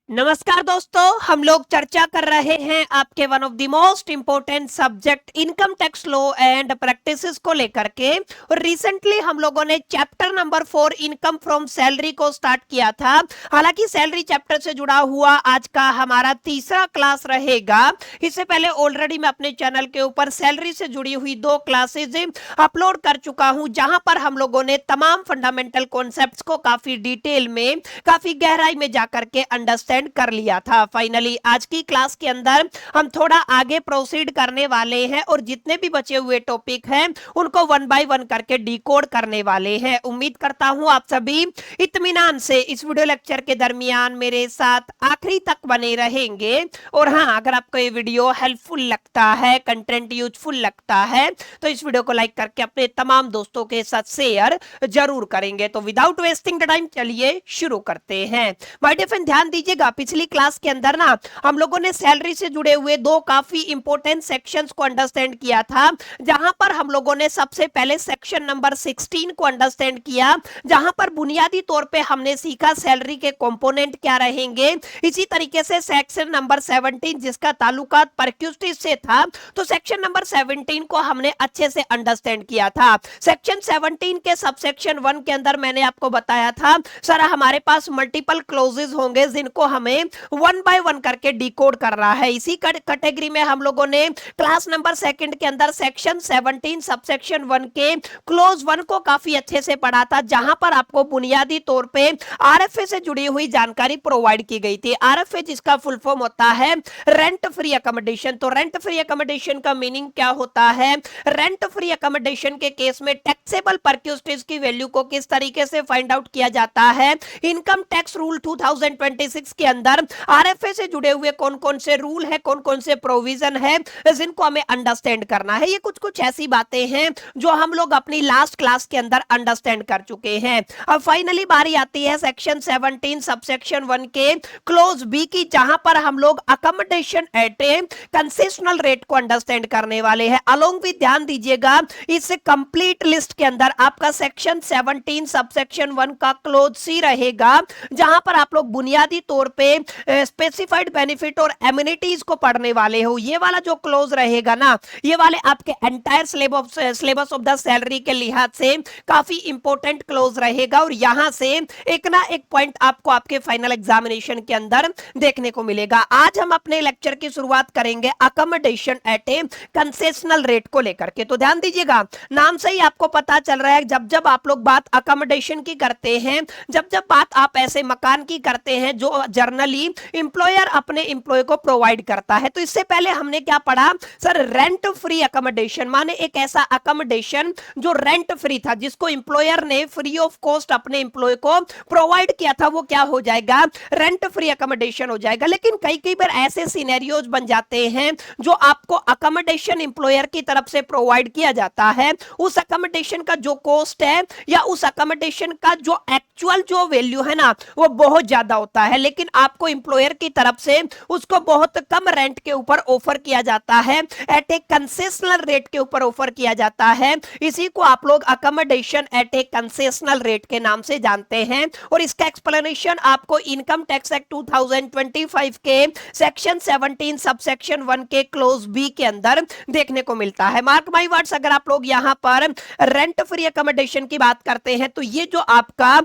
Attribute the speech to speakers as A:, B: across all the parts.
A: नमस्कार दोस्तों, हम लोग चर्चा कर रहे हैं आपके one of the most important subject income tax law and practices को लेकर के। और रिसेंटली हम लोगों ने chapter number 4 income from salary को स्टार्ट किया था। हालांकि सैलरी चैप्टर से जुड़ा हुआ आज का हमारा तीसरा क्लास रहेगा। इससे पहले ऑलरेडी मैं अपने चैनल के ऊपर सैलरी से जुड़ी हुई 2 क्लासेज अपलोड कर चुका हूं, जहां पर हम लोगों ने तमाम फंडामेंटल कॉन्सेप्ट्स को काफी डिटेल में, काफी गहराई में जाकर के अंडरस्टैंड कर लिया था। फाइनली आज की क्लास के अंदर हम थोड़ा आगे प्रोसीड करने वाले हैं और जितने भी बचे हुए टॉपिक हैं उनको वन बाय वन करके डिकोड करने वाले हैं। उम्मीद करता हूं आप सभी इत्मीनान से इस वीडियो लेक्चर के दरमियान मेरे साथ आखिरी तक बने रहेंगे। और हाँ, अगर आपको ये वीडियो हेल्पफुल लगता है, कंटेंट यूजफुल लगता है, तो इस वीडियो को लाइक करके अपने तमाम दोस्तों के साथ शेयर जरूर करेंगे। तो विदाउट वेस्टिंग द टाइम चलिए शुरू करते हैं। माय डियर फ्रेंड, ध्यान दीजिएगा, पिछली क्लास के अंदर ना हम लोगों ने सैलरी से जुड़े हुए 2 काफी इंपॉर्टेंट सेक्शंस को अंडरस्टैंड किया था। जहां पर हम लोगों ने सबसे पहले सेक्शन नंबर 16 को अंडरस्टैंड किया, जहां पर बुनियादी तौर पे हमने सीखा सैलरी के कंपोनेंट क्या रहेंगे। इसी तरीके से सेक्शन नंबर 17 जिसका ताल्लुकात परक्यूस्टिस से था, तो सेक्शन नंबर 17 को हमने अच्छे से अंडरस्टैंड किया था। सेक्शन 17 के सबसेक्शन 1 के अंदर मैंने आपको बताया था सर हमारे पास मल्टीपल क्लोजेस होंगे जिनको हमें वन बाय वन करके डिकोड करना है। इसी कैटेगरी में हम लोगों ने क्लास नंबर 2 के अंदर सेक्शन 17 सबसेक्शन 1 के क्लोज 1 को काफी अच्छे से पढ़ा था, जहां पर आपको बुनियादी तौर पे आरएफए से जुड़ी हुई जानकारी प्रोवाइड की गई थी। आरएफए जिसका फुल फॉर्म होता है रेंट फ्री अकोमोडेशन। तो रेंट फ्री अकोमोडेशन का मीनिंग क्या होता है? रेंट फ्री अकोमोडेशन के केस में टैक्सेबल परक्यूस्टिस की वैल्यू को किस तरीके से फाइंड आउट किया जाता है। इनकम टैक्स रूल 2026 के अंदर आरएफए से जुड़े हुए कौन कौन से रूल है, कौन कौन से प्रोविजन है, जिनको हमें अंडरस्टैंड करना है। ये कुछ कुछ ऐसी बातें हैं जो हम लोग अपनी लास्ट क्लास के अंदर अंडरस्टैंड कर चुके हैं। अब फाइनली बारी आती है सेक्शन 17 सबसेक्शन 1 के क्लोज बी की, जहां पर हम लोग accommodation eight a concessional rate को अंडरस्टैंड करने वाले हैं। अलोंग विद, ध्यान दीजिएगा, इस कंप्लीट लिस्ट के अंदर आपका सेक्शन 17 सबसेक्शन 1 का क्लोज सी रहेगा, जहां पर आप लोग बुनियादी तौर पे स्पेसिफाइड बेनिफिट और एमिनिटीज को पढ़ने वाले हो। ये वाला जो क्लोज रहेगा ना, ये वाले आपके entire syllabus of the salary के लिहाज से काफी इंपॉर्टेंट क्लोज रहेगा। और यहां से एक ना एक पॉइंट आपको आपके फाइनल एग्जामिनेशन के अंदर देखने को मिलेगा। आज हम अपने लेक्चर की शुरुआत करेंगे accommodation eight a concessional rate को लेकर के। तो ध्यान दीजिएगा, नाम से ही आपको पता चल रहा है, जब जब आप लोग बात अकोमोडेशन की करते हैं, जब जब बात आप ऐसे मकान की करते हैं जो जर्नली इंप्लॉयर अपने इंप्लॉय को प्रोवाइड करता है। तो इससे पहले हमने क्या पढ़ा सर? रेंट फ्री अकोमोडेशन, माने एक ऐसा अकोमोडेशन जो रेंट फ्री था, जिसको इंप्लॉयर ने फ्री ऑफ कॉस्ट अपने इंप्लॉय को प्रोवाइड किया था, वो क्या हो जाएगा? रेंट फ्री अकोमोडेशन हो जाएगा। लेकिन कई कई बार ऐसे सिनेरियोज बन जाते हैं जो आपको अकोमोडेशन इंप्लॉयर की तरफ से प्रोवाइड किया जाता है, उस अकोमोडेशन का जो कॉस्ट है या उस अकोमोडेशन का जो एक्चुअल जो वैल्यू है ना, वो बहुत ज्यादा होता है, लेकिन आपको इंप्लॉयर की तरफ से उसको बहुत कम रेंट के ऊपर ऑफर किया जाता है, एट ए कंसेशनल रेट के ऊपर ऑफर किया जाता है। इसी को आप लोग accommodation eight a concessional rate के नाम से जानते हैं। और इसका एक्सप्लेनेशन आपको इनकम टैक्स एक्ट 2025 के सेक्शन 17 सबसेक्शन 1 के क्लोज बी के अंदर देखने को मिलता है। मार्क माय वर्ड्स, अगर आप लोग यहां पर रेंट फ्री अकोमोडेशन की बात करते हैं, तो ये जो आपका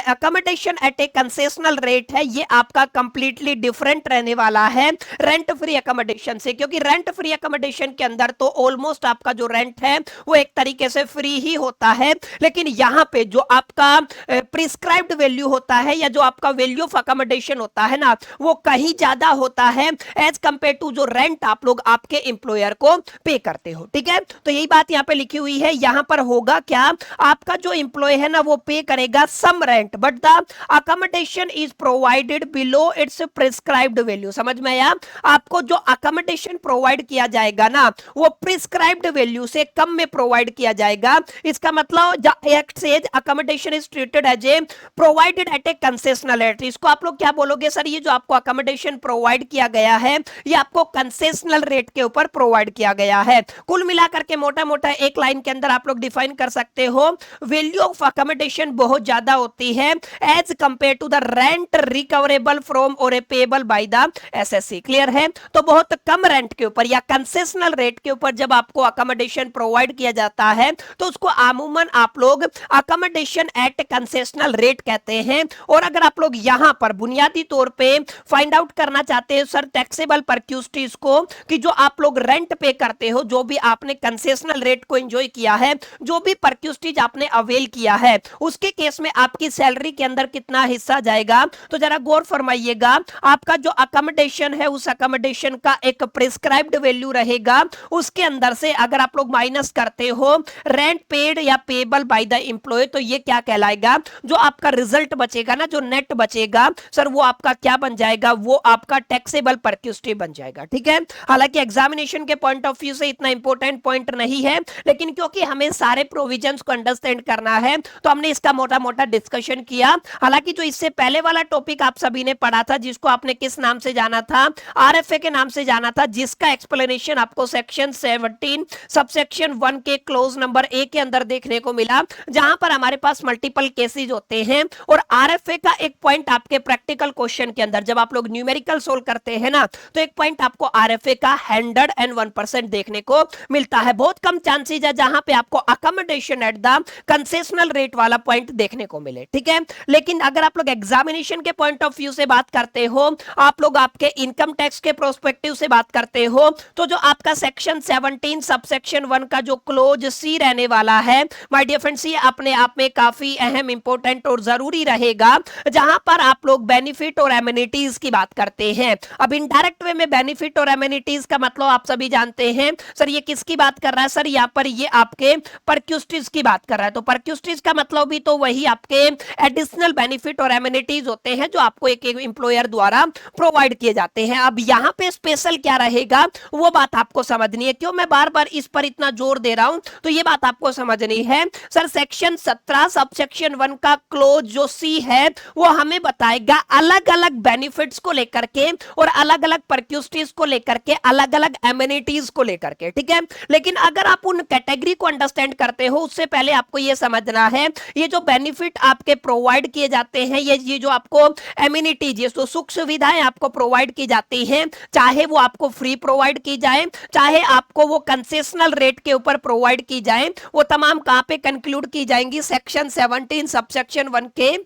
A: accommodation eight a concessional rate है, ये आपका कंप्लीटली डिफरेंट रहने वाला है रेंट फ्री अकोमोडेशन से। क्योंकि रेंट फ्री अकोमोडेशन के अंदर तो ऑलमोस्ट आपका जो रेंट है वो एक तरीके से फ्री ही होता है, लेकिन यहां पे जो आपका प्रिस्क्राइब्ड वैल्यू होता है या जो आपका वैल्यू ऑफ अकोमोडेशन होता है ना, वो कहीं ज्यादा होता है एज कंपेयर टू जो रेंट आप लोग आपके एम्प्लॉयर को पे करते हो। ठीक है, तो यही बात यहां पे लिखी हुई है। यहां पर होगा क्या, आपका जो एम्प्लॉय है ना, वो पे करेगा some rent, but the accommodation is provided below its prescribed value. समझ में आया? आपको जो अकोमोडेशन प्रोवाइड किया जाएगा ना, वो प्रिस्क्राइब्ड वैल्यू से कम में प्रोवाइड किया जाएगा। इसका मतलब act says accommodation is treated as a provided at a concessional rate. इसको आप लोग क्या बोलोगे सर? ये जो आपको अकोमोडेशन प्रोवाइड किया गया है, ये आपको कंसेशनल रेट के ऊपर प्रोवाइड किया गया है। कुल मिलाकर के मोटा मोटा एक लाइन के अंदर आप लोग डिफाइन कर सकते हो, वैल्यू ऑफ अकोमोडेशन बहुत ज्यादा होती है as compare to the rent recoverable payable from और a payable by the SSC. Clear है? तो बहुत कम रेंट के ऊपर या कंसेशनल रेट के ऊपर जब आपको अकोमोडेशन प्रोवाइड किया जाता है तो उसको अमूमन आप लोग अकोमोडेशन एट कंसेशनल रेट कहते हैं। और अगर आप लोग यहां पर बुनियादी तौर पे फाइंड आउट करना चाहते हैं सर टैक्सेबल परक्यूस्टीज को, कि जो आप लोग रेंट पे करते हो, जो भी आपने कंसेशनल रेट को एंजॉय किया है, जो भी परक्यूस्टीज आपने अवेल किया है, उसके केस में आपकी सैलरी के अंदर कितना हिस्सा जाएगा। तो जरा गौर फरमाइएगा, आपका जो अकोमोडेशन है उस अकोमोडेशन का एक प्रिस्क्राइब्ड वैल्यू रहेगा, उसके अंदर से अगर आप लोग माइनस करते हो रेंट पेड या पेएबल बाय द एम्प्लॉय, तो ये क्या कहलाएगा, जो आपका रिजल्ट बचेगा ना, जो नेट बचेगा सर, वो आपका क्या बन जाएगा, वो आपका टैक्सेबल परक्यूस्टी बन जाएगा। ठीक है? हालांकि एग्जामिनेशन के पॉइंट ऑफ व्यू से इतना इंपॉर्टेंट पॉइंट नहीं है, लेकिन क्योंकि हमें सारे प्रोविजंस को अंडरस्टैंड करना है तो हमने इसका मोटा मोटा डिस्कशन किया। हालांकि जो इससे पहले वाला टॉपिक आप सभी ने पढ़ा था, जिसको आपने किस नाम से जाना था, आरएफए के नाम से जाना था, जिसका एक्सप्लेनेशन आपको सेक्शन 17 सबसेक्शन 1 के क्लोज नंबर ए के अंदर देखने को मिला, जहां पर हमारे पास मल्टीपल केसेस होते हैं। और आरएफए का एक पॉइंट आपके प्रैक्टिकल क्वेश्चन के अंदर जब आप लोग न्यूमेरिकल सोल्व करते हैं ना, तो एक पॉइंट आपको आरएफए का 101% देखने को मिलता है। बहुत कम चांसेस है जहां पे आपको accommodation at the concessional rate वाला पॉइंट देखने को मिले। ठीक है? लेकिन अगर आप लोग एग्जामिनेशन के पॉइंट ऑफ व्यू से बात करते हो, आप लोग आपके इनकम टैक्स के प्रोस्पेक्टिव से बात करते हो, तो जो आपका सेक्शन 17 सबसेक्शन 1 का जो क्लोज सी रहने वाला है माय डियर फ्रेंड्स, ये अपने आप में काफी अहम, इंपॉर्टेंट और जरूरी रहेगा, जहां पर आप लोग बेनिफिट और एमिनिटीज की बात करते हैं। अब इनडायरेक्ट वे में बेनिफिट और एमिनिटीज का मतलब आप सभी जानते हैं सर, ये किसकी बात कर रहा है सर, यहाँ पर ये आपके परक्यूस्टीज की बात कर रहा है। तो परक्यूस्टीज का मतलब भी तो वही आपके एडिशनल बेनिफिट और एमिनिटीज होते हैं जो आपको एक एम्प्लॉयर द्वारा प्रोवाइड किए जाते हैं। अब यहाँ पे स्पेशल क्या रहेगा वो बात आपको समझनी है। क्यों मैं बार बार इस पर इतना जोर दे रहा हूं, तो ये बात आपको समझनी है सर, सेक्शन 17 सबसेक्शन 1 का क्लोज जो सी है वो हमें बताएगा अलग अलग बेनिफिट्स को लेकर के और अलग अलग परक्यूस्टीज को लेकर के, अलग अलग एमिनिटीज को लेकर के। ठीक है? लेकिन अगर आप उन कैटेगरी को अंडरस्टैंड करते हो, उससे पहले आपको ये समझना है ये जो बेनिफिट आपके प्रोवाइड किए जाते हैं, ये जो आपको एमिनिटीज, ये जो सुख सुविधाएं आपको प्रोवाइड की जाती हैं, चाहे वो आपको फ्री प्रोवाइड की जाए, चाहे आपको वो कंसेशनल रेट के ऊपर प्रोवाइड की जाए, वो तमाम कहां पे कंक्लूड की जाएंगी, सेक्शन 17 सबसेक्शन 1 के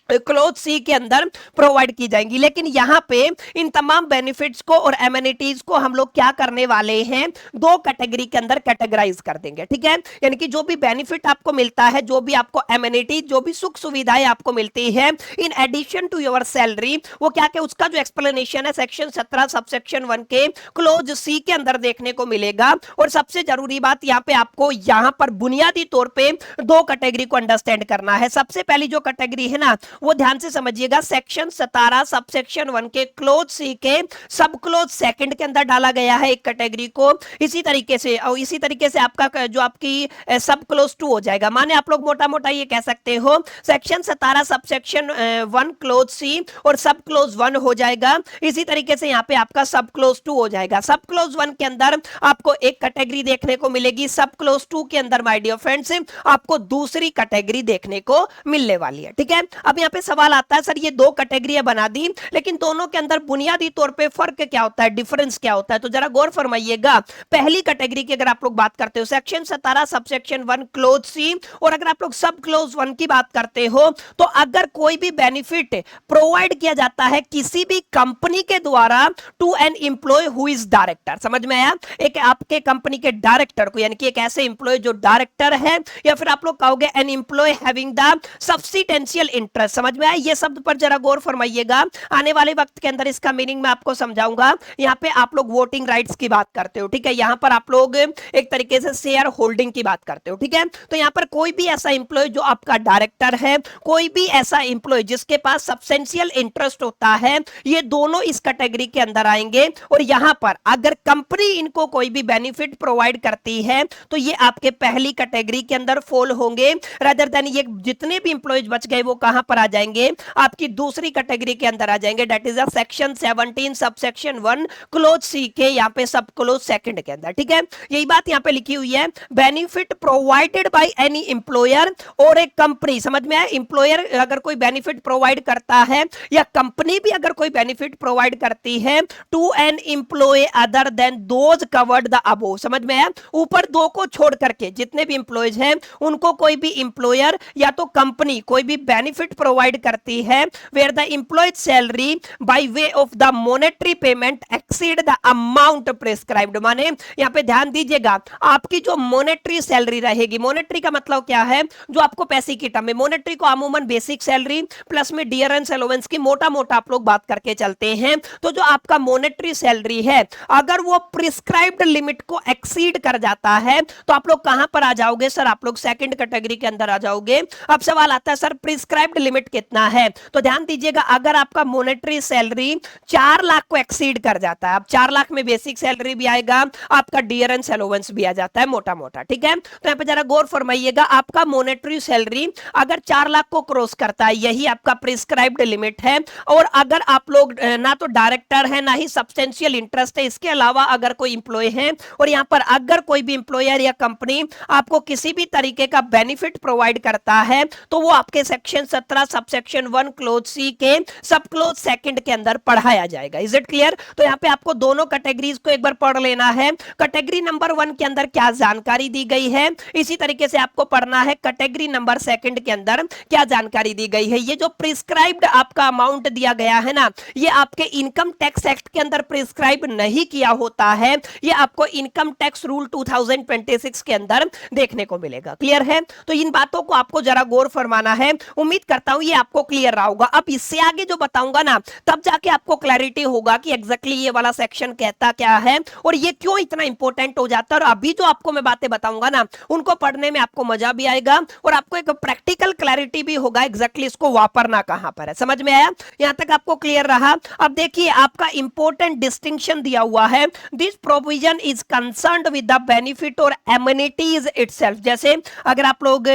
A: क्लोज सी के अंदर प्रोवाइड की जाएंगी। लेकिन यहां पे इन तमाम बेनिफिट्स को और एमिनिटीज को हम लोग क्या करने वाले हैं, दो कैटेगरी के अंदर कैटेगराइज कर देंगे। ठीक है? यानी कि जो भी बेनिफिट आपको मिलता है, जो भी आपको एमिनिटीज, जो भी सुख सुविधाएं आपको मिलती है in addition to your salary, वो क्या क्या उसका जो एक्सप्लेनेशन है सेक्शन 17 सबसेक्शन 1 के क्लोज सी के अंदर देखने को मिलेगा। और सबसे जरूरी बात यहाँ पे आपको यहाँ पर बुनियादी तौर पे दो कैटेगरी को अंडरस्टैंड करना है। सबसे पहली जो कैटेगरी है ना, वो ध्यान से समझिएगा, सेक्शन 17 सबसेक्शन 1 के क्लोज सी के सब क्लोज सेकंड के अंदर डाला गया है एक कैटेगरी को। इसी तरीके से और इसी तरीके से आपका जो आपकी सब क्लोज 2 हो जाएगा। माने आप लोग मोटा मोटा ये कह सकते हो सेक्शन 17 सबसेक्शन 1 क्लोज सी और सब क्लोज 1 हो जाएगा। इसी तरीके से यहाँ पे आपका सब क्लोज 2 हो जाएगा। सब क्लोज 1 के अंदर आपको एक कैटेगरी देखने को मिलेगी, सब क्लोज 2 के अंदर माय डियर फ्रेंड्स आपको दूसरी कैटेगरी देखने को मिलने वाली है। ठीक है? अब यहाँ पे सवाल आता है सर ये दो कैटेगरी बना दी, लेकिन दोनों के अंदर बुनियादी तौर पे फर्क क्या होता है, डिफरेंस क्या होता है, तो जरा गौर फरमाइएगा। पहली कैटेगरी की अगर आप लोग बात करते हो सेक्शन 17 सबसेक्शन 1 क्लोज सी, और अगर आप लोग सब क्लोज 1 की बात करते हो, तो अगर कोई भी बेनिफिट प्रोवाइड किया जाता है किसी भी कंपनी के द्वारा to an employee who is director, समझ में आया, एक आपके कंपनी के डायरेक्टर को, यानी कि एक ऐसे एम्प्लॉय जो डायरेक्टर है, या फिर आप लोग कहोगे an employ having the substantial interest, समझ में आया। ये शब्द पर जरा गौर फरमाइएगा, आने वाले वक्त के अंदर इसका मीनिंग मैं आपको समझाऊंगा। यहाँ पे आप लोग वोटिंग राइट्स की बात करते हो, ठीक है, यहाँ पर आप लोग एक तरीके से शेयर होल्डिंग की बात करते हो, ठीक है। तो यहाँ पर कोई भी ऐसा इंप्लॉय जो आपका डायरेक्टर है, कोई भी ऐसा इंप्लॉय जिसके पास सब्सटेंशियल इंटरेस्ट होता है, ये दोनों इस कैटेगरी के अंदर आएंगे। और यहाँ पर अगर कंपनी इनको कोई भी बेनिफिट प्रोवाइड करती है तो ये आपके पहली कैटेगरी के अंदर फॉल होंगे, रादर देन ये जितने भी इंप्लॉयज बच गए वो कहां पर आ जाएंगे, आपकी दूसरी कैटेगरी के अंदर आ जाएंगे, that is section 17 subsection 1 clause C के यहाँ पे सब क्लोज सेकंड के अंदर। ठीक है, यही बात यहाँ पे लिखी हुई है, benefit provided by any employer और एक कंपनी। समझ में आया, एम्प्लॉयर अगर कोई बेनिफिट प्रोवाइड करता है या कंपनी भी अगर कोई बेनिफिट प्रोवाइड करती है to an employee other than those covered the above. समझ में आया, ऊपर दो को छोड़ करके जितने भी एम्प्लॉयज हैं उनको कोई भी एम्प्लॉयर या तो कंपनी कोई भी बेनिफिट प्रोवाइड करती है where the employee's salary by way of the monetary payment exceed the amount prescribed. माने यहां पे ध्यान दीजिएगा, आपकी जो मॉनेटरी सैलरी रहेगी, मॉनेटरी का मतलब क्या है, जो आपको पैसे की टर्म में, मॉनेटरी को अमूमन बेसिक सैलरी प्लस में डियरेंस अलाउंस की मोटा मोटा आप लोग बात करके चलते हैं। तो जो आपका मॉनेटरी सैलरी है अगर वो प्रिस्क्राइब्ड लिमिट को एक्सीड कर जाता है तो आप लोग कहां पर आ जाओगे सर, आप लोग सेकंड कैटेगरी के अंदर आ जाओगे। अब सवाल आता है सर प्रिस्क्राइब्ड लिमिट कितना है, तो ध्यान दीजिएगा अगर आपका मॉनेटरी सैलरी 4 लाख को एक्सीड कर जाता है, अब 4 लाख में बेसिक सैलरी भी आएगा, आपका डियरेंस अलाउंस भी आ जाता है मोटा मोटा। ठीक है, तो यहां पे जरा गौर फरमाइएगा, आपका मॉनेटरी सैलरी अगर 4 लाख को क्रॉस करता है यही आपका प्रिस्क्राइब्ड लिमिट है। और अगर आप लोग ना तो डायरेक्टर है ना ही सब्सटेंशियल इंटरेस्ट है, इसके अलावा अगर कोई इंप्लॉय है और यहां पर अगर कोई भी इंप्लॉयर या कंपनी आपको किसी भी तरीके का बेनिफिट प्रोवाइड करता है तो वो आपके सेक्शन 17 सबसेक्शन 1 क्लोज सी के सब क्लोज सेकंड के अंदर पढ़ाया जाएगा। Is it clear? तो यहां पे आपको दोनों कैटेगरीज को एक बार पढ़ लेना है। कैटेगरी नंबर 1 के अंदर क्या जानकारी दी गई है, इसी तरीके से आपको पढ़ना है कैटेगरी नंबर सेकंड के अंदर क्या जानकारी दी गई है। ये जो प्रिस्क्राइब्ड आपका अमाउंट दिया गया है ना, ये आपके इनकम टैक्स एक्ट के अंदर प्रिस्क्राइब नहीं किया होता है, ये आपको इनकम टैक्स रूल 2026 के अंदर देखने को मिलेगा। क्लियर है? तो इन बातों को आपको जरा गौर फरमाना है। उम्मीद करता हूं ये आपको क्लियर रहा होगा। अब इससे आगे जो बताऊंगा ना तब जाके आपको क्लैरिटी होगा कि एग्जैक्टली ये वाला सेक्शन कहता क्या है और ये क्यों इतना इंपॉर्टेंट हो जाता है। और अभी जो आपको मैं बातें बताऊंगा ना उनको पढ़ने में आपको मजा भी आएगा और आपको एक प्रैक्टिकल क्लैरिटी भी होगा एग्जैक्टली इसको वापरना कहां पर है। समझ में आया? यहां तक आपको क्लियर रहा? अब देखिए आपका इंपॉर्टेंट डिस्टिंक्शन दिया हुआ है, this provision is concerned with the benefit और एमिनिटीज इटसेल्फ। जैसे अगर आप लोग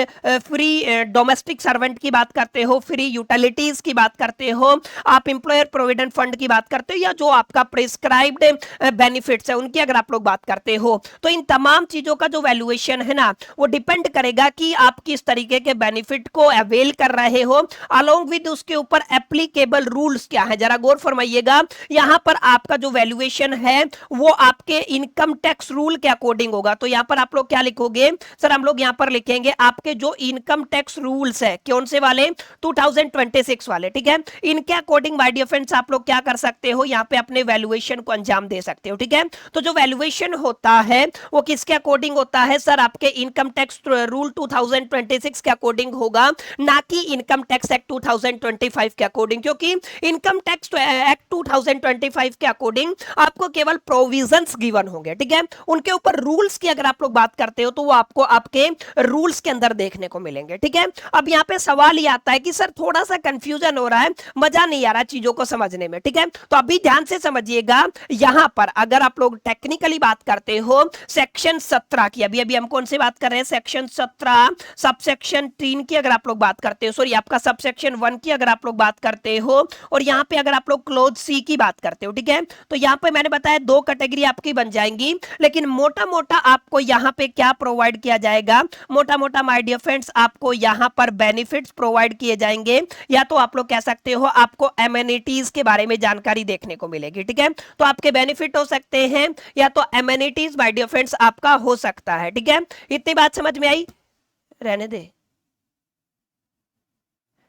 A: फ्री डोमेस्टिक सर्वेंट की बात करते हो, फ्री यूटिलिटीज की बात करते हो, आप एम्प्लॉयर प्रोविडेंट फंड की बात करते हो या जो आपका प्रिस्क्राइब्ड बेनिफिट्स है उनकी अगर आप लोग बात करते हो, तो इन तमाम चीजों का जो वैल्यूएशन है ना वो डिपेंड करेगा कि आप किस तरीके के बेनिफिट को अवेल कर रहे हो, अलोंग विद उसके ऊपर एप्लीकेबल रूल्स क्या है। जरा गौर फरमाइएगा, यहां पर आपका जो वैल्यूएशन है वो आपके इनकम टैक्स रूल के अकॉर्डिंग होगा। तो यहां पर आप लोग क्या लिखोगे सर, हम लोग यहां पर लिखेंगे आपके जो इनकम टैक्स रूल्स है, कौन से वाले, 2026 वाले। ठीक है, इनके अकॉर्डिंग माय डियर फ्रेंड्स आप लोग क्या कर सकते हो, यहां पे अपने वैल्यूएशन को अंजाम दे सकते हो। ठीक है, तो जो वैल्यूएशन होता है वो किसके अकॉर्डिंग होता है सर, आपके इनकम टैक्स रूल 2026 के अकॉर्डिंग होगा, ना कि इनकम टैक्स एक्ट 2025 के अकॉर्डिंग। क्योंकि इनकम टैक्स एक्ट 2025 के अकॉर्डिंग आपको केवल प्रोविजंस गिवन होंगे। ठीक है, उनके ऊपर रूल्स की अगर आप लोग बात करते हो तो वो आपको आपके रूल्स के अंदर देखने को मिलेंगे। ठीक है, अब यहां पे सवाल ये आता है कि सर थोड़ा सा कंफ्यूजन हो रहा है, मजा नहीं आ रहा चीजों को समझने में। ठीक है, तो अभी ध्यान से समझिएगा, यहां पर अगर आप लोग टेक्निकली बात करते हो सेक्शन 17 की, अभी अभी हम कौन से बात कर रहे हैं, सेक्शन 17 सबसेक्शन 3 की अगर आप लोग बात करते हो, सॉरी आपका सबसेक्शन 1 की अगर आप लोग बात करते हो, और यहां पे अगर आप लोग क्लोज सी की बात करते हो। ठीक है, तो यहां पे मैंने बताया 2 कैटेगरी आपकी बन जाएंगी, लेकिन मोटा मोटा आपको यहां पे क्या प्रोवाइड किया जाएगा, मोटा मोटा माय डियर फ्रेंड्स आपको यहां पर बेनिफिट्स प्रोवाइड किए जाएंगे, या तो आप लोग कह सकते हो आपको एमेनिटीज के बारे में जानकारी देखने को मिलेगी। ठीक है, तो आपके बेनिफिट हो सकते हैं या तो एमेनिटीज माय डियर फ्रेंड्स आपका हो सकता है। ठीक है, इतनी बात समझ में आई? रहने दे,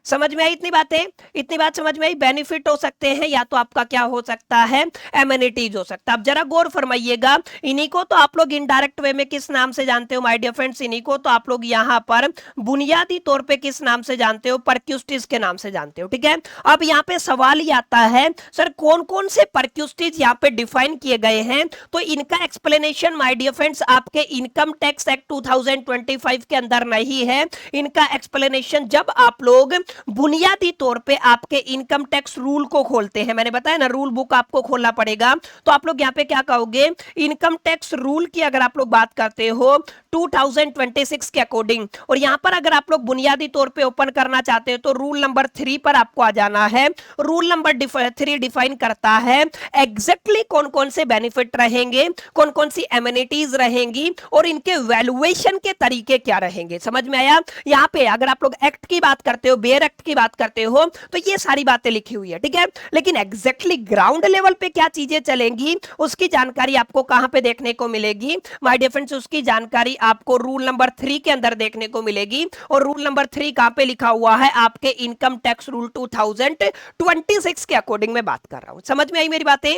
A: समझ में आई इतनी बातें? इतनी बात समझ में आई, बेनिफिट हो सकते हैं या तो आपका क्या हो सकता है, एमिनिटीज हो सकता है। अब जरा गौर फरमाइएगा, इन्हीं को तो आप लोग इनडायरेक्ट वे में किस नाम से जानते हो माय डियर फ्रेंड्स, इन्हीं को तो आप लोग यहां पर बुनियादी तौर पे किस नाम से जानते हो, परक्यूस्टिज के नाम से जानते हो। ठीक है, अब यहाँ पे सवाल ये आता है सर कौन कौन से परक्यूस्टिज यहाँ पे डिफाइन किए गए हैं, तो इनका एक्सप्लेनेशन माय डियर फ्रेंड्स आपके इनकम टैक्स एक्ट 2025 के अंदर नहीं है। इनका एक्सप्लेनेशन जब आप लोग बुनियादी तौर पे आपके इनकम टैक्स रूल को खोलते हैं, मैंने बताया ना रूल बुक आपको खोलना पड़ेगा, तो आप लोग यहाँ पे क्या कहोगे, इनकम टैक्स रूल की अगर आप लोग बात करते हो 2026 के अकॉर्डिंग, और यहां पर अगर आप लोग बुनियादी तौर पे ओपन करना चाहते हो तो रूल नंबर 3 पर आपको आ जाना है। रूल नंबर 3 डिफाइन करता है एग्जैक्टली कौन कौन से बेनिफिट रहेंगे, कौन कौन सी एमिनिटीज रहेंगी और इनके वैल्यूएशन के तरीके क्या रहेंगे। समझ में आया? यहां पे अगर आप लोग एक्ट की बात करते हो, बेयर एक्ट की बात करते हो, तो ये सारी बातें लिखी हुई है, ठीक है। लेकिन एग्जैक्टली ग्राउंड लेवल पे क्या चीजें चलेंगी उसकी जानकारी आपको कहां पे देखने को मिलेगी माय डियर फ्रेंड्स, उसकी जानकारी आपको रूल नंबर 3 के अंदर देखने को मिलेगी। और रूल नंबर 3 कहां पे लिखा हुआ है, आपके इनकम टैक्स रूल 2026 के अकॉर्डिंग मैं बात कर रहा हूं। समझ में आई मेरी बातें?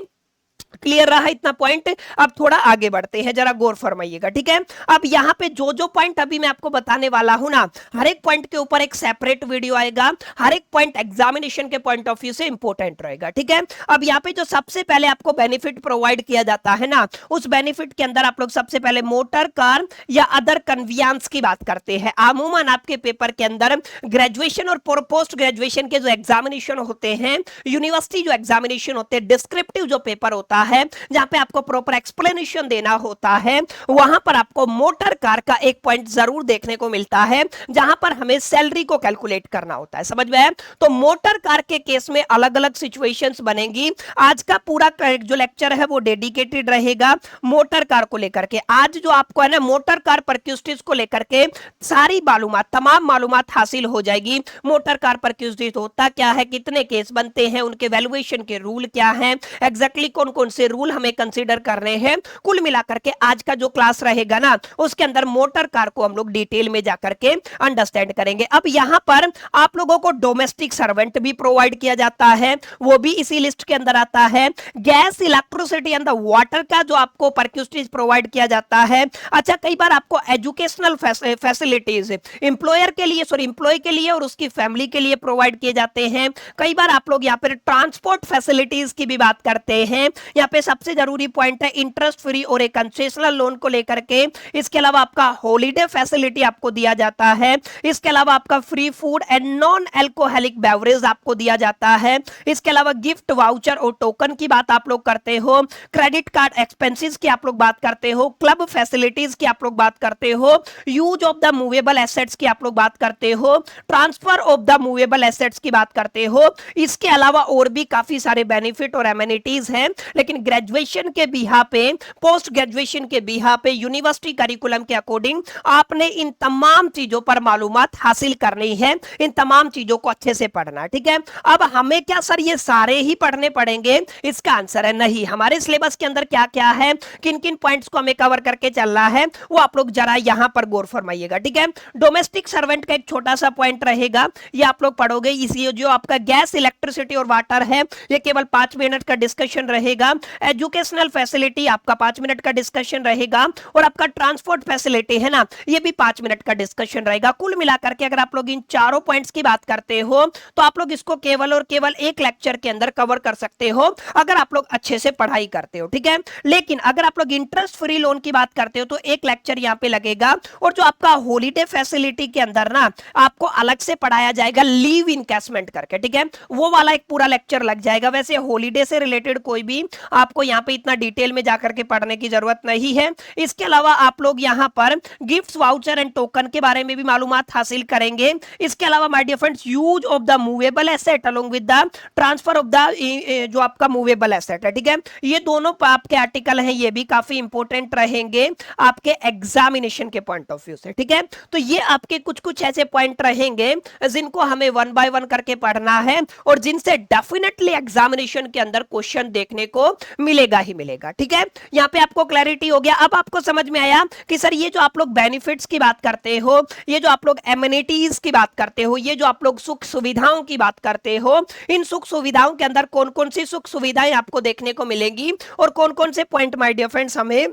A: क्लियर रहा इतना पॉइंट? अब थोड़ा आगे बढ़ते हैं, जरा गौर फरमाइएगा, ठीक है। अब यहां पे जो जो पॉइंट अभी मैं आपको बताने वाला हूं ना, हर एक पॉइंट के ऊपर एक सेपरेट वीडियो आएगा, हर एक पॉइंट एग्जामिनेशन के पॉइंट ऑफ व्यू से इंपॉर्टेंट रहेगा, ठीक है। अब यहां पे जो सबसे पहले आपको बेनिफिट प्रोवाइड किया जाता है ना, उस बेनिफिट के अंदर आप लोग सबसे पहले मोटर कार या अदर कन्वीनियंस की बात करते हैं। अमूमन आपके पेपर के अंदर ग्रेजुएशन और पोस्ट ग्रेजुएशन के जो एग्जामिनेशन होते हैं, यूनिवर्सिटी जो एग्जामिनेशन होते हैं, डिस्क्रिप्टिव जो पेपर होता है जहां पे आपको प्रॉपर एक्सप्लेनेशन देना होता है, वहां पर आपको मोटर कार का एक पॉइंट जरूर देखने को मिलता है जहां पर हमें सैलरी को कैलकुलेट करना होता है। समझ में आया? तो मोटर कार के केस में अलग अलग सिचुएशंस बनेंगी। आज का पूरा जो लेक्चर है वो डेडिकेटेड रहेगा मोटर कार को लेकर के। आज जो आपको है ना मोटर कार परक्यूस्टिस को लेकर के सारी मालूमात, तमाम मालूमात हासिल हो जाएगी। मोटर कार परक्यूस्टिस होता क्या है, कितने केस बनते हैं, उनके वैल्यूएशन के रूल क्या हैं, एग्जैक्टली कौन कौन से रूल हमें कंसीडर करने हैं। कुल मिलाकर के आज का जो क्लास रहेगा ना, उसके अंदर मोटर कार को हम लोग डिटेल में जाकर के अंडरस्टैंड करेंगे। अब यहां पर आप लोगों को डोमेस्टिक सर्वेंट भी प्रोवाइड किया जाता है, वो भी इसी लिस्ट के अंदर आता है। Gas, electricity and the water का जो आपको परक्यूस्टिज प्रोवाइड किया जाता है। अच्छा, कई बार आपको एजुकेशनल फैसिलिटीज एम्प्लॉयर के लिए, एम्प्लॉय के लिए और उसकी फैमिली के लिए प्रोवाइड किए जाते हैं। कई बार आप लोग यहाँ पर ट्रांसपोर्ट फैसिलिटीज की भी बात करते हैं। यहाँ पे सबसे जरूरी पॉइंट है इंटरेस्ट फ्री और एक कंसेशनल लोन को लेकर के। इसके अलावा आपका हॉलीडे फैसिलिटी आपको दिया जाता है। इसके अलावा आपका free food and non alcoholic beverage आपको दिया जाता है। इसके अलावा गिफ्ट वाउचर और टोकन की बात आप लोग करते हो, क्रेडिट कार्ड एक्सपेंसेस की आप लोग बात करते हो, क्लब फैसिलिटीज की आप लोग बात करते हो, use of the movable assets की आप लोग बात करते हो, transfer of the movable assets की बात करते हो। इसके अलावा और भी काफी सारे बेनिफिट और एमिनिटीज हैं, लेकिन ग्रेजुएशन के बिहा पे, पोस्ट ग्रेजुएशन के बिहा पे, यूनिवर्सिटी करिकुलम के अकॉर्डिंग आपने इन तमाम चीजों पर मालूमात हासिल करनी है, इन तमाम चीजों को अच्छे से पढ़ना, ठीक है। अब हमें क्या सर ये सारे ही पढ़ने पड़ेंगे? इसका आंसर है नहीं। हमारे सिलेबस के अंदर क्या क्या है, किन किन पॉइंट्स को हमें कवर करके चलना है, वो आप लोग जरा यहां पर गौर फरमाइएगा, ठीक है। डोमेस्टिक सर्वेंट का एक छोटा सा पॉइंट रहेगा, ये आप लोग पढ़ोगे। इसी जो आपका गैस, इलेक्ट्रिसिटी और वाटर है, ये केवल 5 मिनट का डिस्कशन रहेगा। एजुकेशनल फैसिलिटी आपका 5 मिनट का डिस्कशन रहेगा, और आपका ट्रांसपोर्ट फैसिलिटी है ना, ये भी 5 मिनट का डिस्कशन रहेगा। कुल मिलाकर के अगर आप लोग इन चारों पॉइंट्स की बात करते हो तो आप लोग इसको केवल और केवल एक लेक्चर के अंदर कवर कर सकते हो अगर आप लोग अच्छे से पढ़ाई करते हो, ठीक है। लेकिन अगर आप लोग इंटरेस्ट फ्री लोन की बात करते हो तो एक लेक्चर यहां पे लगेगा, और जो आपका हॉलीडे फैसिलिटी के अंदर ना आपको अलग से पढ़ाया जाएगा लीव इनकैशमेंट करके, ठीक है, वो वाला एक पूरा लेक्चर लग जाएगा। वैसे हॉलीडे से रिलेटेड कोई भी आपको यहाँ पे इतना डिटेल में जाकर के पढ़ने की जरूरत नहीं है। इसके अलावा आप लोग यहाँ पर गिफ्ट्स, वाउचर एंड टोकन के बारे में भी मालूमात हासिल करेंगे। इसके अलावा my dear friends, use of the movable asset along with the transfer of the जो आपका मूवेबल एसेट है, ठीक है, ये दोनों आपके आर्टिकल हैं, ये भी काफी इंपॉर्टेंट रहेंगे आपके एग्जामिनेशन के पॉइंट ऑफ व्यू से, ठीक है। तो ये आपके कुछ कुछ ऐसे पॉइंट रहेंगे जिनको हमें 1 बाय 1 करके पढ़ना है, और जिनसे डेफिनेटली एग्जामिनेशन के अंदर क्वेश्चन देखने को मिलेगा ही मिलेगा, ठीक है। यहां पे आपको क्लैरिटी हो गया? अब आपको समझ में आया कि सर ये जो आप लोग बेनिफिट्स की बात करते हो, ये जो आप लोग एमिनिटीज की बात करते हो, ये जो आप लोग सुख सुविधाओं की बात करते हो, इन सुख सुविधाओं के अंदर कौन कौन सी सुख सुविधाएं आपको देखने को मिलेंगी और कौन कौन से पॉइंट माय डियर फ्रेंड्स हमें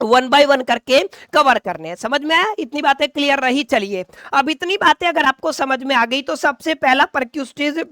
A: 1 बाय 1 करके कवर करने हैं। समझ में आया? इतनी बातें क्लियर रही? चलिए, अब इतनी बातें अगर आपको समझ में आ गई तो सबसे पहला परक्यूस्टिज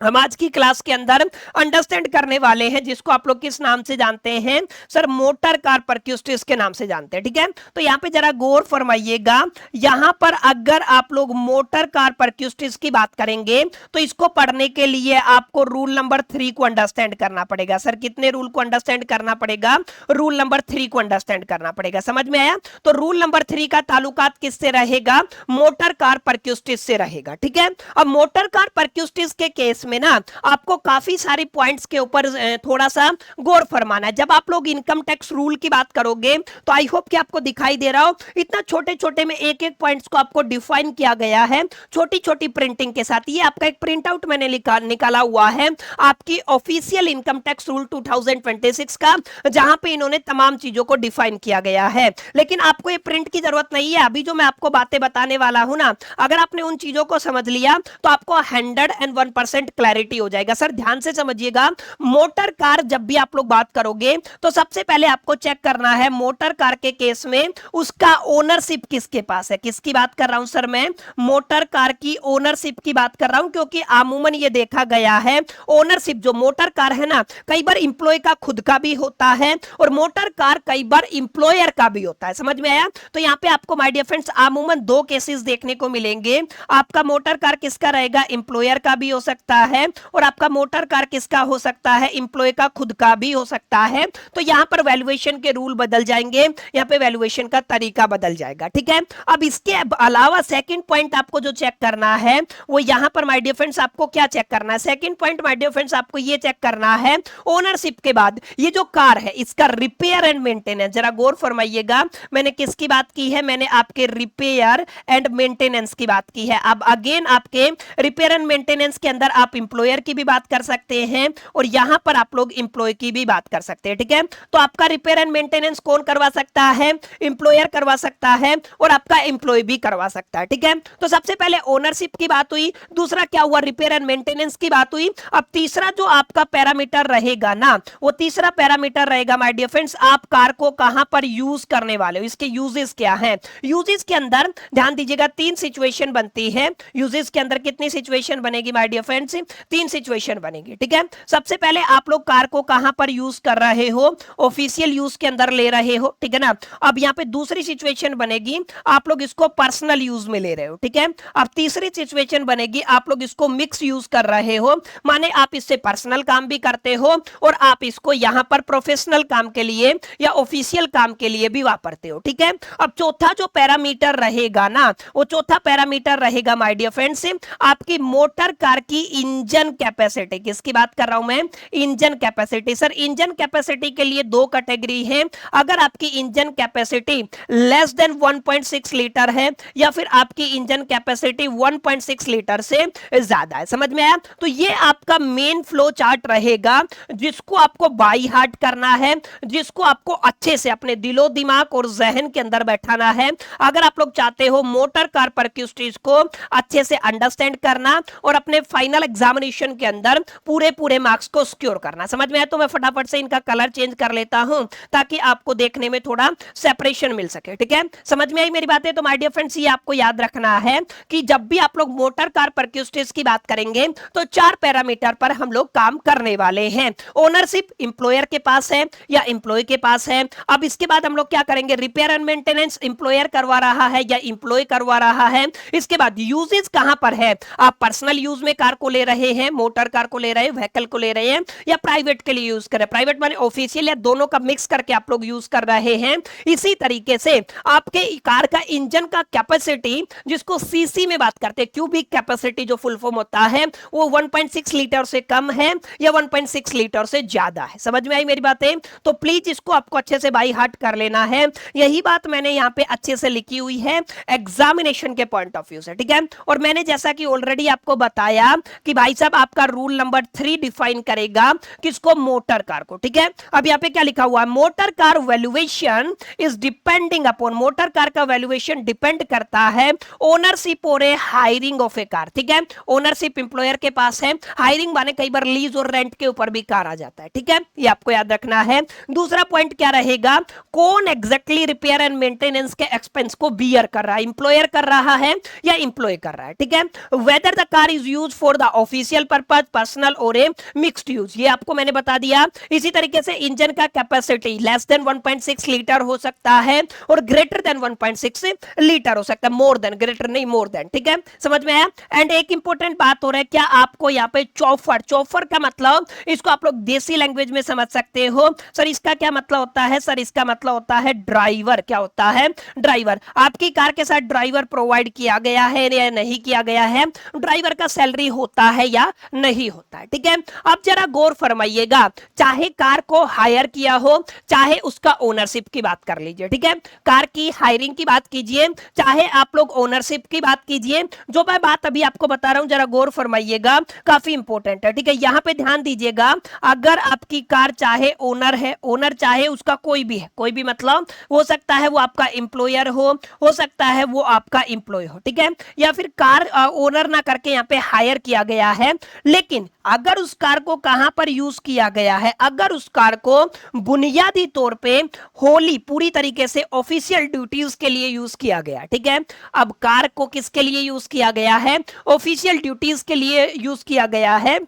A: हम आज की क्लास के अंदर अंडरस्टैंड करने वाले हैं, जिसको आप लोग किस नाम से जानते हैं सर? मोटर कार परक्यूस्टिस के नाम से जानते हैं। ठीक है, तो यहाँ पे जरा गौर फरमाइएगा। यहाँ पर अगर आप लोग मोटर कार परक्यूस्टिस की बात करेंगे तो इसको पढ़ने के लिए आपको रूल नंबर 3 को अंडरस्टैंड करना पड़ेगा। सर कितने रूल को अंडरस्टैंड करना पड़ेगा? रूल नंबर 3 को अंडरस्टैंड करना पड़ेगा। समझ में आया? तो रूल नंबर 3 का ताल्लुकात किससे रहेगा? मोटर कार परक्यूस्टिस से रहेगा। ठीक है, अब मोटर कार परक्यूस्टिस के केस में ना आपको काफी सारी पॉइंट्स के ऊपर थोड़ा सा गौर फरमाना है। जब आप लोग इनकम टैक्स रूल की बात करोगे तो आई होप कि आपको दिखाई दे रहा हो, इतना छोटे छोटे में एक एक पॉइंट्स को आपको डिफाइन किया गया है छोटी छोटी प्रिंटिंग के साथ। ये आपका एक प्रिंट आउट मैंने निकाला हुआ है आपकी ऑफिशियल इनकम टैक्स रूल 2026 का, जहां पे इन्होंने तमाम चीजों को डिफाइन किया गया है। लेकिन आपको ये प्रिंट की जरूरत नहीं है। अभी जो मैं आपको बातें बताने वाला हूं ना, अगर आपने उन चीजों को समझ लिया तो आपको 101% क्लैरिटी हो जाएगा। सर ध्यान से समझिएगा, मोटर कार जब भी आप लोग बात करोगे तो सबसे पहले आपको चेक करना है मोटर कार के केस में उसका ओनरशिप किसके पास है। किसकी बात कर रहा हूं सर? मैं मोटर कार की ओनरशिप की बात कर रहा हूं, क्योंकि अमूमन ये देखा गया है ओनरशिप जो मोटर कार है ना, कई बार इंप्लॉय का खुद का भी होता है और मोटर कार कई बार इंप्लॉयर का भी होता है। समझ में आया? तो यहां पे आपको माय डियर फ्रेंड्स अमूमन दो केसेस देखने को मिलेंगे। आपका मोटर कार किसका रहेगा? इंप्लॉयर का भी हो सकता है, और आपका मोटर कार किसका हो सकता है? इंप्लॉय का खुद का भी हो सकता है। तो यहां पर वैल्यूएशन के रूल बदल जाएंगे, यहां पे वैल्यूएशन का तरीका बदल जाएगा। ठीक है, अब इसके अलावा सेकंड पॉइंट आपको जो चेक करना है वो यहां पर माय डियर फ्रेंड्स आपको क्या चेक करना है? Second point my dear friends आपको ये चेक करना है ओनरशिप के बाद ये जो कार है इसका रिपेयर एंड मेंटेनेंस। जरा गौर फरमाइएगा, मैंने किसकी बात की है? मैंने आपके रिपेयर एंड मेंटेनेंस की बात की है। अब अगेन आपके रिपेयर एंड मेंटेनेंस के अंदर आप इंप्लॉयर की भी बात कर सकते हैं और यहां पर आप लोग इंप्लॉय की भी बात कर सकते हैं। ठीक है, तो आपका रिपेयर एंड मेंटेनेंस कौन करवा सकता है? इंप्लॉयर करवा सकता है और आपका इंप्लॉय भी करवा सकता है। ठीक है, तो सबसे पहले ओनरशिप की बात हुई, दूसरा क्या हुआ? रिपेयर एंड मेंटेनेंस की बात हुई। अब तीसरा जो आपका पैरामीटर रहेगा ना, वो तीसरा पैरामीटर रहेगा माय डियर फ्रेंड्स, आप कार को कहां पर यूज करने वाले हो, इसके यूजेस क्या हैं। यूजेस के अंदर ध्यान दीजिएगा 3 सिचुएशन बनती है। यूजेस के अंदर कितनी सिचुएशन बनेगी माय डियर फ्रेंड्स? 3 सिचुएशन बनेगी। ठीक है, सबसे पहले आप लोग कार को कहां पर यूज कर रहे हो? ऑफिशियल यूज के अंदर ले रहे हो। ठीक है ना, अब यहां पे दूसरी सिचुएशन बनेगी आप लोग इसको पर्सनल यूज में ले रहे हो। ठीक है, अब तीसरी सिचुएशन बनेगी आप लोग इसको मिक्स यूज कर रहे हो, माने आप इससे पर्सनल काम भी करते हो और आप इसको यहां पर प्रोफेशनल काम के लिए या ऑफिशियल काम के लिए भी वापरते हो। ठीक है, अब चौथा जो पैरामीटर रहेगा ना, वो चौथा पैरामीटर रहेगा माय डियर फ्रेंड्स आपकी मोटर कार की इंजन कैपेसिटी। किसकी बात कर रहा हूं मैं? Engine capacity. Sir engine capacity के लिए दो कैटेगरी है। अगर आपकी engine capacity less than 1.6 litre है या फिर आपकी इंजन कैपेसिटी 1.6 लीटर से ज्यादा है। समझ में आया? तो ये आपका मेन फ्लो चार्ट रहेगा जिसको आपको बाई हार्ट करना है, जिसको आपको अच्छे से अपने दिलो दिमाग और जहन के अंदर बैठाना है। अगर आप लोग चाहते हो मोटर कार परक्यूस्टिस को अच्छे से अंडरस्टैंड करना और अपने फाइनल एग्जामिनेशन के अंदर पूरे पूरे मार्क्स को सिक्योर करना। समझ में आया? तो मैं फटाफट से इनका कलर चेंज कर लेता हूं ताकि आपको देखने में थोड़ा सेपरेशन मिल सके। ठीक है, समझ में आई मेरी बातें? तो माय डियर फ्रेंड्स ये आपको याद रखना है कि जब भी आप लोग मोटर कार परक्यूस्टिस की बात करेंगे तो 4 पैरामीटर पर हम लोग काम करने वाले हैं। ओनरशिप इंप्लॉयर के पास है या इंप्लॉय के पास है। अब इसके बाद हम लोग क्या करेंगे? रिपेयर एंड मेंटेनेंस इंप्लॉयर करवा रहा है या इंप्लॉय करवा रहा है। इसके बाद यूजेस कहां पर है? आप पर्सनल यूज में कार को ले रहे हैं, मोटर कार को ले रहे हैं, व्हीकल को ले रहे हैं, या प्राइवेट के लिए यूज कर रहे हैं। प्राइवेट माने ऑफिशियल या दोनों का मिक्स करके आप लोग यूज कर रहे हैं। इसी तरीके से आपके कार का इंजन का कैपेसिटी, जिसको सीसी में बात करते हैं, क्यूबिक कैपेसिटी जो फुल फॉर्म होता है, वो 1.6 लीटर से कम है या 1.6 लीटर से ज्यादा है। समझ में आई मेरी बातें? तो प्लीज इसको आपको अच्छे से बाई हार्ट कर लेना है। यही बात मैंने यहां पे अच्छे से लिखी हुई है एग्जामिनेशन के पॉइंट ऑफ व्यू से। ठीक है, और मैंने जैसा कि ऑलरेडी आपको बताया कि भाई साहब आपका रूल नंबर 3 डिफाइन करेगा किसको? मोटर कार को। ठीक है, अब यहां पे क्या लिखा हुआ है? Motor car valuation is depending upon, motor car का वैल्यूएशन डिपेंड करता है ओनरशिप और हायरिंग ऑफ ए कार। ठीक है, ओनरशिप इंप्लॉयर के पास है, हायरिंग माने कई बार लीज और रेंट के ऊपर भी कार आ जाता है। ठीक है, ये आपको याद रखना है। दूसरा पॉइंट क्या रहेगा? कौन एग्जैक्टली रिपेयर एंड मेंटेनेंस के एक्सपेंस को बियर कर रहा है? इंप्लॉयर कर रहा है या इंप्लॉय कर रहा है? ठीक है, whether the car is used for the official purpose, personal और ए मिक्स्ड यूज, ये आपको मैंने बता दिया। इसी तरीके से इंजन का कैपेसिटी लेस देन 1.6 लीटर हो सकता है और ग्रेटर देन 1.6 लीटर हो सकता है, मोर देन, ग्रेटर नहीं मोर देन, ठीक है, समझ में आया। एंड एक इंपॉर्टेंट बात हो रहा है, क्या आपको यहाँ पे चौफर, चौफर का मतलब इसको आप लोग देसी लैंग्वेज में समझ सकते हो। सर इसका क्या मतलब होता है? सर इसका मतलब होता है ड्राइवर। क्या होता है? ड्राइवर। आपकी कार के साथ ड्राइवर प्रोवाइड किया गया है या नहीं किया गया है? ड्राइवर का सैलरी होता है या नहीं होता है, ठीक है। अब जरा गौर फरमाइएगा, चाहे कार को हायर किया हो, चाहे उसका ओनरशिप की बात कर लीजिए, ठीक है, कार की हायरिंग की बात कीजिए, चाहे आप लोग ओनरशिप की बात कीजिए, जो मैं बात अभी आपको बता रहा हूं जरा गौर फरमाइएगा, काफी इंपॉर्टेंट है, ठीक है। यहां पे ध्यान दीजिएगा, अगर आपकी कार चाहे ओनर है, ओनर चाहे उसका कोई भी है, कोई भी मतलब हो सकता है वो आपका एम्प्लॉयर हो सकता है वो आपका एम्प्लॉय हो, ठीक है, या फिर कार ओनर ना करके यहाँ पे हायर किया गया है, लेकिन अगर उस कार को कहां पर यूज किया गया है, अगर उस कार को बुनियादी तौर पे होली पूरी तरीके से ऑफिशियल ड्यूटीज के लिए यूज किया गया, ठीक है। अब कार को किसके लिए यूज किया गया है? ऑफिशियल ड्यूटीज के लिए यूज किया गया है,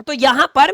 A: तो यहां पर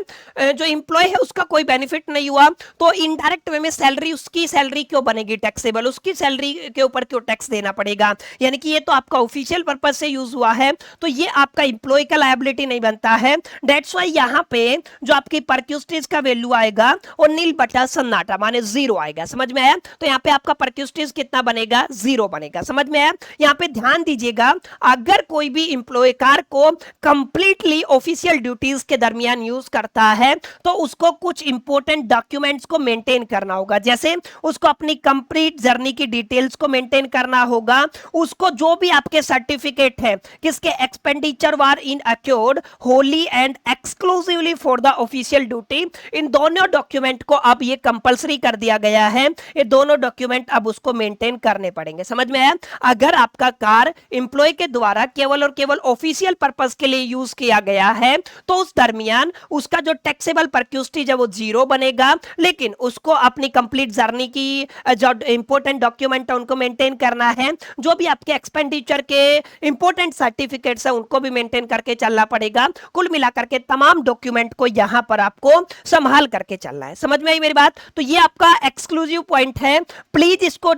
A: जो एम्प्लॉय है उसका कोई बेनिफिट नहीं हुआ, तो इनडायरेक्ट वे में सैलरी, उसकी सैलरी क्यों बनेगी टैक्सेबल? उसकी सैलरी के ऊपर क्यों टैक्स देना पड़ेगा? यानी कि ये तो आपका ऑफिशियल पर्पस से यूज हुआ है, तो ये आपका एम्प्लॉय का लायबिलिटी नहीं बनता है। दैट्स व्हाई यहां पे जो आपकी परक्यूस्टेज का वैल्यू आएगा वो नील बटा सन्नाटा माने जीरो आएगा, समझ में आया। तो यहाँ पे आपका परक्यूस्टेज कितना बनेगा? जीरो बनेगा, समझ में आया। यहाँ पे ध्यान दीजिएगा, अगर कोई भी एम्प्लॉय कार को कंप्लीटली ऑफिशियल ड्यूटीज के दरमियान यूज करता है तो उसको कुछ इंपॉर्टेंट डॉक्यूमेंट्स को मेंटेन करना होगा, जैसे उसको अपनी कंप्लीट जर्नी की डिटेल्स को मेंटेन करना होगा, उसको जो भी आपके सर्टिफिकेट है किसके expenditure was in accrued wholly and exclusively for the official duty, इन दोनों डॉक्यूमेंट को अब ये कंपलसरी कर दिया गया है, ये दोनों डॉक्यूमेंट अब उसको मेंटेन करने पड़ेंगे, समझ में आया। अगर आपका कार एम्प्लॉय के द्वारा केवल और केवल ऑफिशियल पर्पस के लिए यूज किया गया है तो उस दरमियान उसका जो टैक्सेबल परक्यूस्टेज है वो जीरो बनेगा, लेकिन उसको अपनी कंप्लीट जर्नी की जो इंपॉर्टेंट डॉक्यूमेंट है उनको मेंटेन करना है, जो भी आपके एक्सपेंडिचर के इंपॉर्टेंट सर्टिफिकेट्स है उनको भी मेंटेन करके चलना पड़ेगा। कुल मिलाकर के तमाम डॉक्यूमेंट को यहां पर आपको संभाल करके चलना है, समझ में आई मेरी बात। तो ये आपका एक्सक्लूसिव पॉइंट है, प्लीज इसको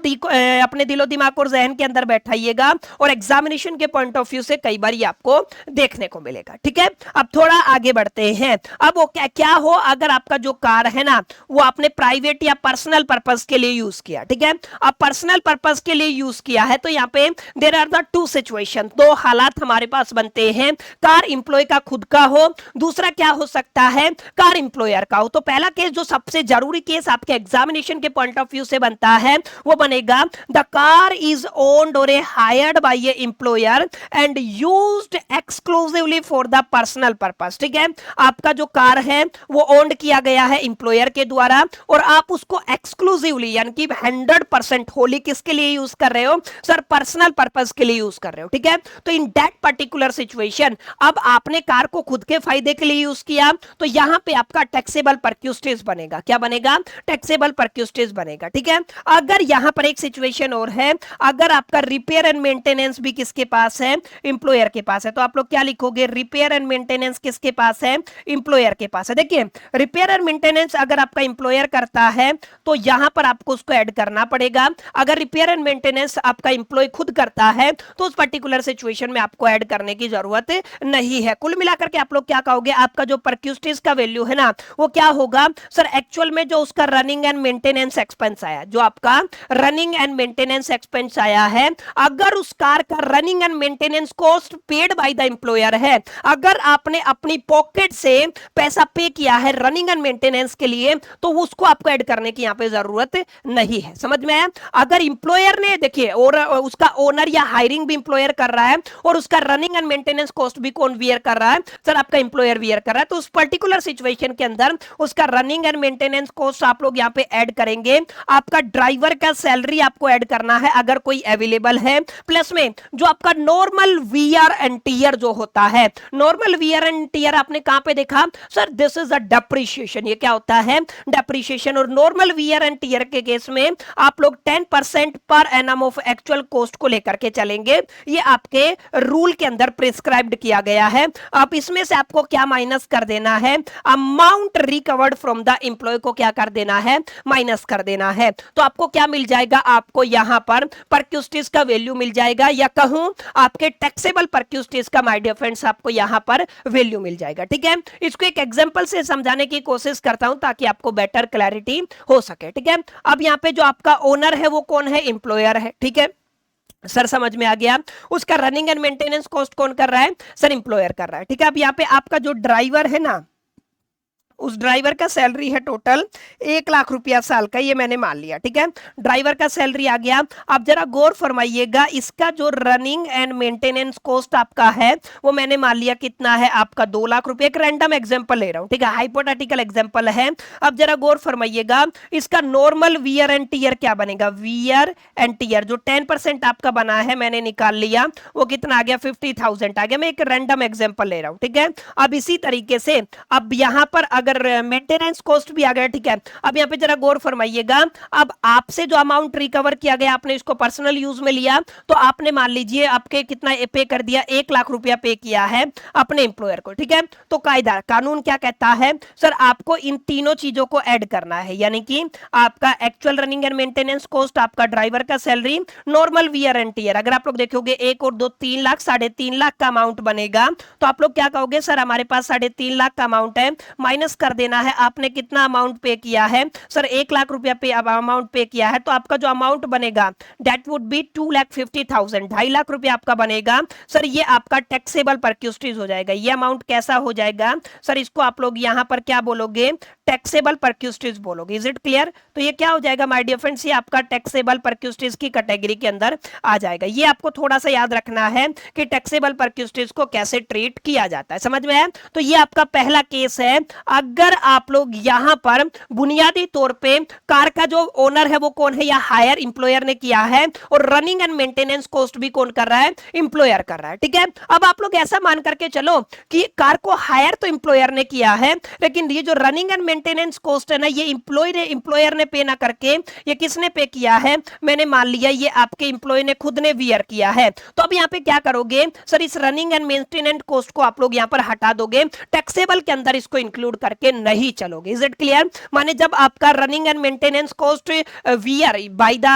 A: अपने दिलो दिमाग और जहन के अंदर बैठाइएगा और एग्जामिनेशन के पॉइंट ऑफ व्यू से कई बार ये आपको देखने को मिलेगा, ठीक है। अब थोड़ा आगे बढ़ते हैं। अब वो क्या हो अगर आपका जो कार है ना वो आपने प्राइवेट या पर्सनल पर्पस के लिए यूज किया, ठीक है। अब पर्सनल पर्पस के लिए यूज किया है तो यहाँ पे there are the two situation, दो हालात हमारे पास बनते हैं, कार एम्प्लॉय का खुद का हो, दूसरा क्या हो सकता है कार एम्प्लॉयर का हो। तो पहला केस जो सबसे जरूरी केस आपके एग्जामिनेशन के पॉइंट ऑफ व्यू से बनता है वो बनेगा द कार इज ओन्ड और hired by a employer and used exclusively for the personal purpose, ठीक है। आपका जो कार है वो ओन्ड किया गया है एम्प्लॉयर के द्वारा और आप उसको एक्सक्लूसिवली यानी कि 100% होली किसके लिए यूज कर रहे हो? सर पर्सनल पर्पस के लिए यूज कर रहे हो, ठीक है। तो इन दैट पर्टिकुलर सिचुएशन अब आपने कार को खुद के फायदे के लिए यूज किया तो यहां पे आपका टैक्सेबल परक्यूस्टेज बनेगा। क्या बनेगा? टैक्सेबल परक्यूस्टेज बनेगा, ठीक है। अगर यहां पर एक सिचुएशन और है, अगर आपका रिपेयर एंड मेंटेनेंस भी किसके पास है? एम्प्लॉयर के पास है, तो आप लोग क्या लिखोगे? रिपेयर एंड मेंटेनेंस किसके पास है? एम्प्लॉयर के पास है। देखिए रिपेयर एंड मेंटेनेंस अगर आपका एम्प्लॉयर करता है तो यहां पर आपको उसको ऐड करना पड़ेगा, अगर रिपेयर एंड मेंटेनेंस आपका एम्प्लॉय खुद करता है तो उस पर्टिकुलर सिचुएशन में आपको ऐड करने की जरूरत नहीं है। कुल मिलाकर के आप लोग क्या कहोगे? आपका जो परक्यूस्टेज का वैल्यू है ना वो क्या होगा? सर एक्चुअल में जो उसका रनिंग एंड मेंटेनेंस एक्सपेंस आया, जो आपका रनिंग एंड मेंटेनेंस एक्सपेंस आया है, अगर उस कार का running and maintenance cost paid by the employer है, अगर आपने अपनी पॉकेट से पैसा पे किया है रनिंग एंड मेंटेनेंस के लिए तो उसको आपको ऐड करने की यहां पे जरूरत नहीं है, समझ में आया। अगर एम्प्लॉयर ने देखिए और उसका ओनर या हायरिंग भी एम्प्लॉयर कर रहा है और उसका रनिंग एंड मेंटेनेंस कॉस्ट भी कौन वियर कर रहा है? सर आपका एम्प्लॉयर वियर कर रहा है, तो उस पर्टिकुलर सिचुएशन के अंदर उसका रनिंग एंड मेंटेनेंस कॉस्ट आप लोग यहां पे ऐड करेंगे। आपका ड्राइवर का सैलरी आपको ऐड करना है अगर कोई अवेलेबल है, प्लस में जो आपका नॉर्मल वीआर एंड टीयर जो होता है, नॉर्मल वीआर एंड टीयर आपने कहां पे देखा sir, this is a depreciation, ये क्या होता है डेप्रिशिएशन। और नॉर्मल वियर एंड टीयर के केस में आप लोग 10% per annum of actual cost को लेकर के चलेंगे, ये आपके रूल के अंदर प्रिस्क्राइब्ड किया गया है। अब इसमें से आपको क्या माइनस कर देना है, amount recovered from the employee को क्या कर देना है, माइनस कर देना है। तो आपको क्या मिल जाएगा, आपको यहां पर परक्यूस्टिस का वैल्यू मिल जाएगा, या कहूं आपके टैक्सेबल परक्यूस्टिस का माय डियर फ्रेंड्स आपको यहां पर वैल्यू मिल जाएगा। ठीक है, इसको एक एग्जांपल से समझाने की कोशिश करता हूं ताकि आपको बेटर क्लैरिटी हो सके। ठीक है, अब यहां पे जो आपका ओनर है वो कौन है, एम्प्लॉयर है। ठीक है सर, समझ में आ गया। उसका रनिंग एंड मेंटेनेंस कॉस्ट कौन कर रहा है, सर एम्प्लॉयर कर रहा है। ठीक है, अब यहाँ पे आपका जो ड्राइवर है ना, उस ड्राइवर का सैलरी है टोटल 1 लाख रुपया साल का, ये मैंने मान लिया। ठीक है, ड्राइवर का सैलरी आ गया। अब जरा गौर फरमाइएगा, इसका जो रनिंग एंड मेंटेनेंस कॉस्ट आपका है वो मैंने मान लिया कितना है, आपका 2 लाख रुपए। एक रैंडम एग्जांपल ले रहा हूं, ठीक है, हाइपोथेटिकल एग्जांपल है। अब जरा गौर फरमाइएगा, इसका नॉर्मल वियर एंड टीयर क्या बनेगा, वियर एंड टीयर जो 10% आपका बना है मैंने निकाल लिया, वो कितना आ गया, 50,000 आ गया। मैं एक रैंडम एग्जांपल ले रहा हूं। ठीक है, अब इसी तरीके से अब यहां पर अगर मेंटेनेंस कॉस्ट भी आ गया। ठीक है, अब यहां पे जरा गौर फरमाइएगा, अब आपसे जो अमाउंट रिकवर किया गया, आपने इसको पर्सनल यूज में लिया, तो आपने मान लीजिए आपके कितना पे कर दिया, 1 लाख रुपया पे किया है अपने एम्प्लॉयर को। ठीक है, तो कायदा कानून क्या कहता है सर, आपको इन तीनों चीजों को ऐड करना है, यानी कि आपका actual running and maintenance cost, आपका ड्राइवर का salary, normal wear and tear. अगर आप लोग देखोगे 1 और 2 3 लाख, 3.5 लाख का अमाउंट बनेगा, तो आप लोग क्या कहोगे, सर हमारे पास 3.5 लाख का अमाउंट है, माइनस कर देना है आपने कितना अमाउंट पे किया है, सर 1 लाख रुपया पे अब अमाउंट पे किया है, तो आपका जो अमाउंट बनेगा दैट वुड बी 2,50,000, 2.5 लाख रुपया आपका बनेगा। सर ये आपका टैक्सेबल परक्यूस्टिज हो जाएगा। ये अमाउंट कैसा हो जाएगा सर, इसको आप लोग यहां पर क्या बोलोगे, टैक्सेबल परक्यूस्टिज बोलोगे। Is it clear? तो ये क्या हो जाएगा माय डियर फ्रेंड्स, ये आपका टैक्सेबल परक्यूस्टिज की कैटेगरी के अंदर आ जाएगा। ये आपको थोड़ा सा याद रखना है कि टैक्सेबल परक्यूस्टिज को कैसे ट्रीट किया जाता है, समझ में आया? तो ये आपका पहला केस है। अगर आप लोग यहां पर बुनियादी तौर पे कार का जो ओनर है वो कौन है, या हायर एम्प्लॉयर ने किया है, और रनिंग एंड मेंटेनेंस कॉस्ट भी कौन कर रहा है, एम्प्लॉयर कर रहा है। ठीक है, अब आप लोग ऐसा मान करके चलो कि कार को हायर तो एम्प्लॉयर ने किया है, लेकिन ये जो रनिंग एंड मेंटेनेंस कॉस्ट है ना, ये एम्प्लॉयर ने पे ना करके ये किसने पे किया है, मैंने मान लिया ये आपके एम्प्लॉय ने खुद ने वियर किया है। तो अब यहां पे क्या करोगे सर, इस रनिंग एंड मेंटेनेंस कॉस्ट को आप लोग यहां पर हटा दोगे, टैक्सेबल के अंदर इसको इंक्लूड करके नहीं चलोगे। Is it clear? माने जब आपका running and maintenance cost wear by the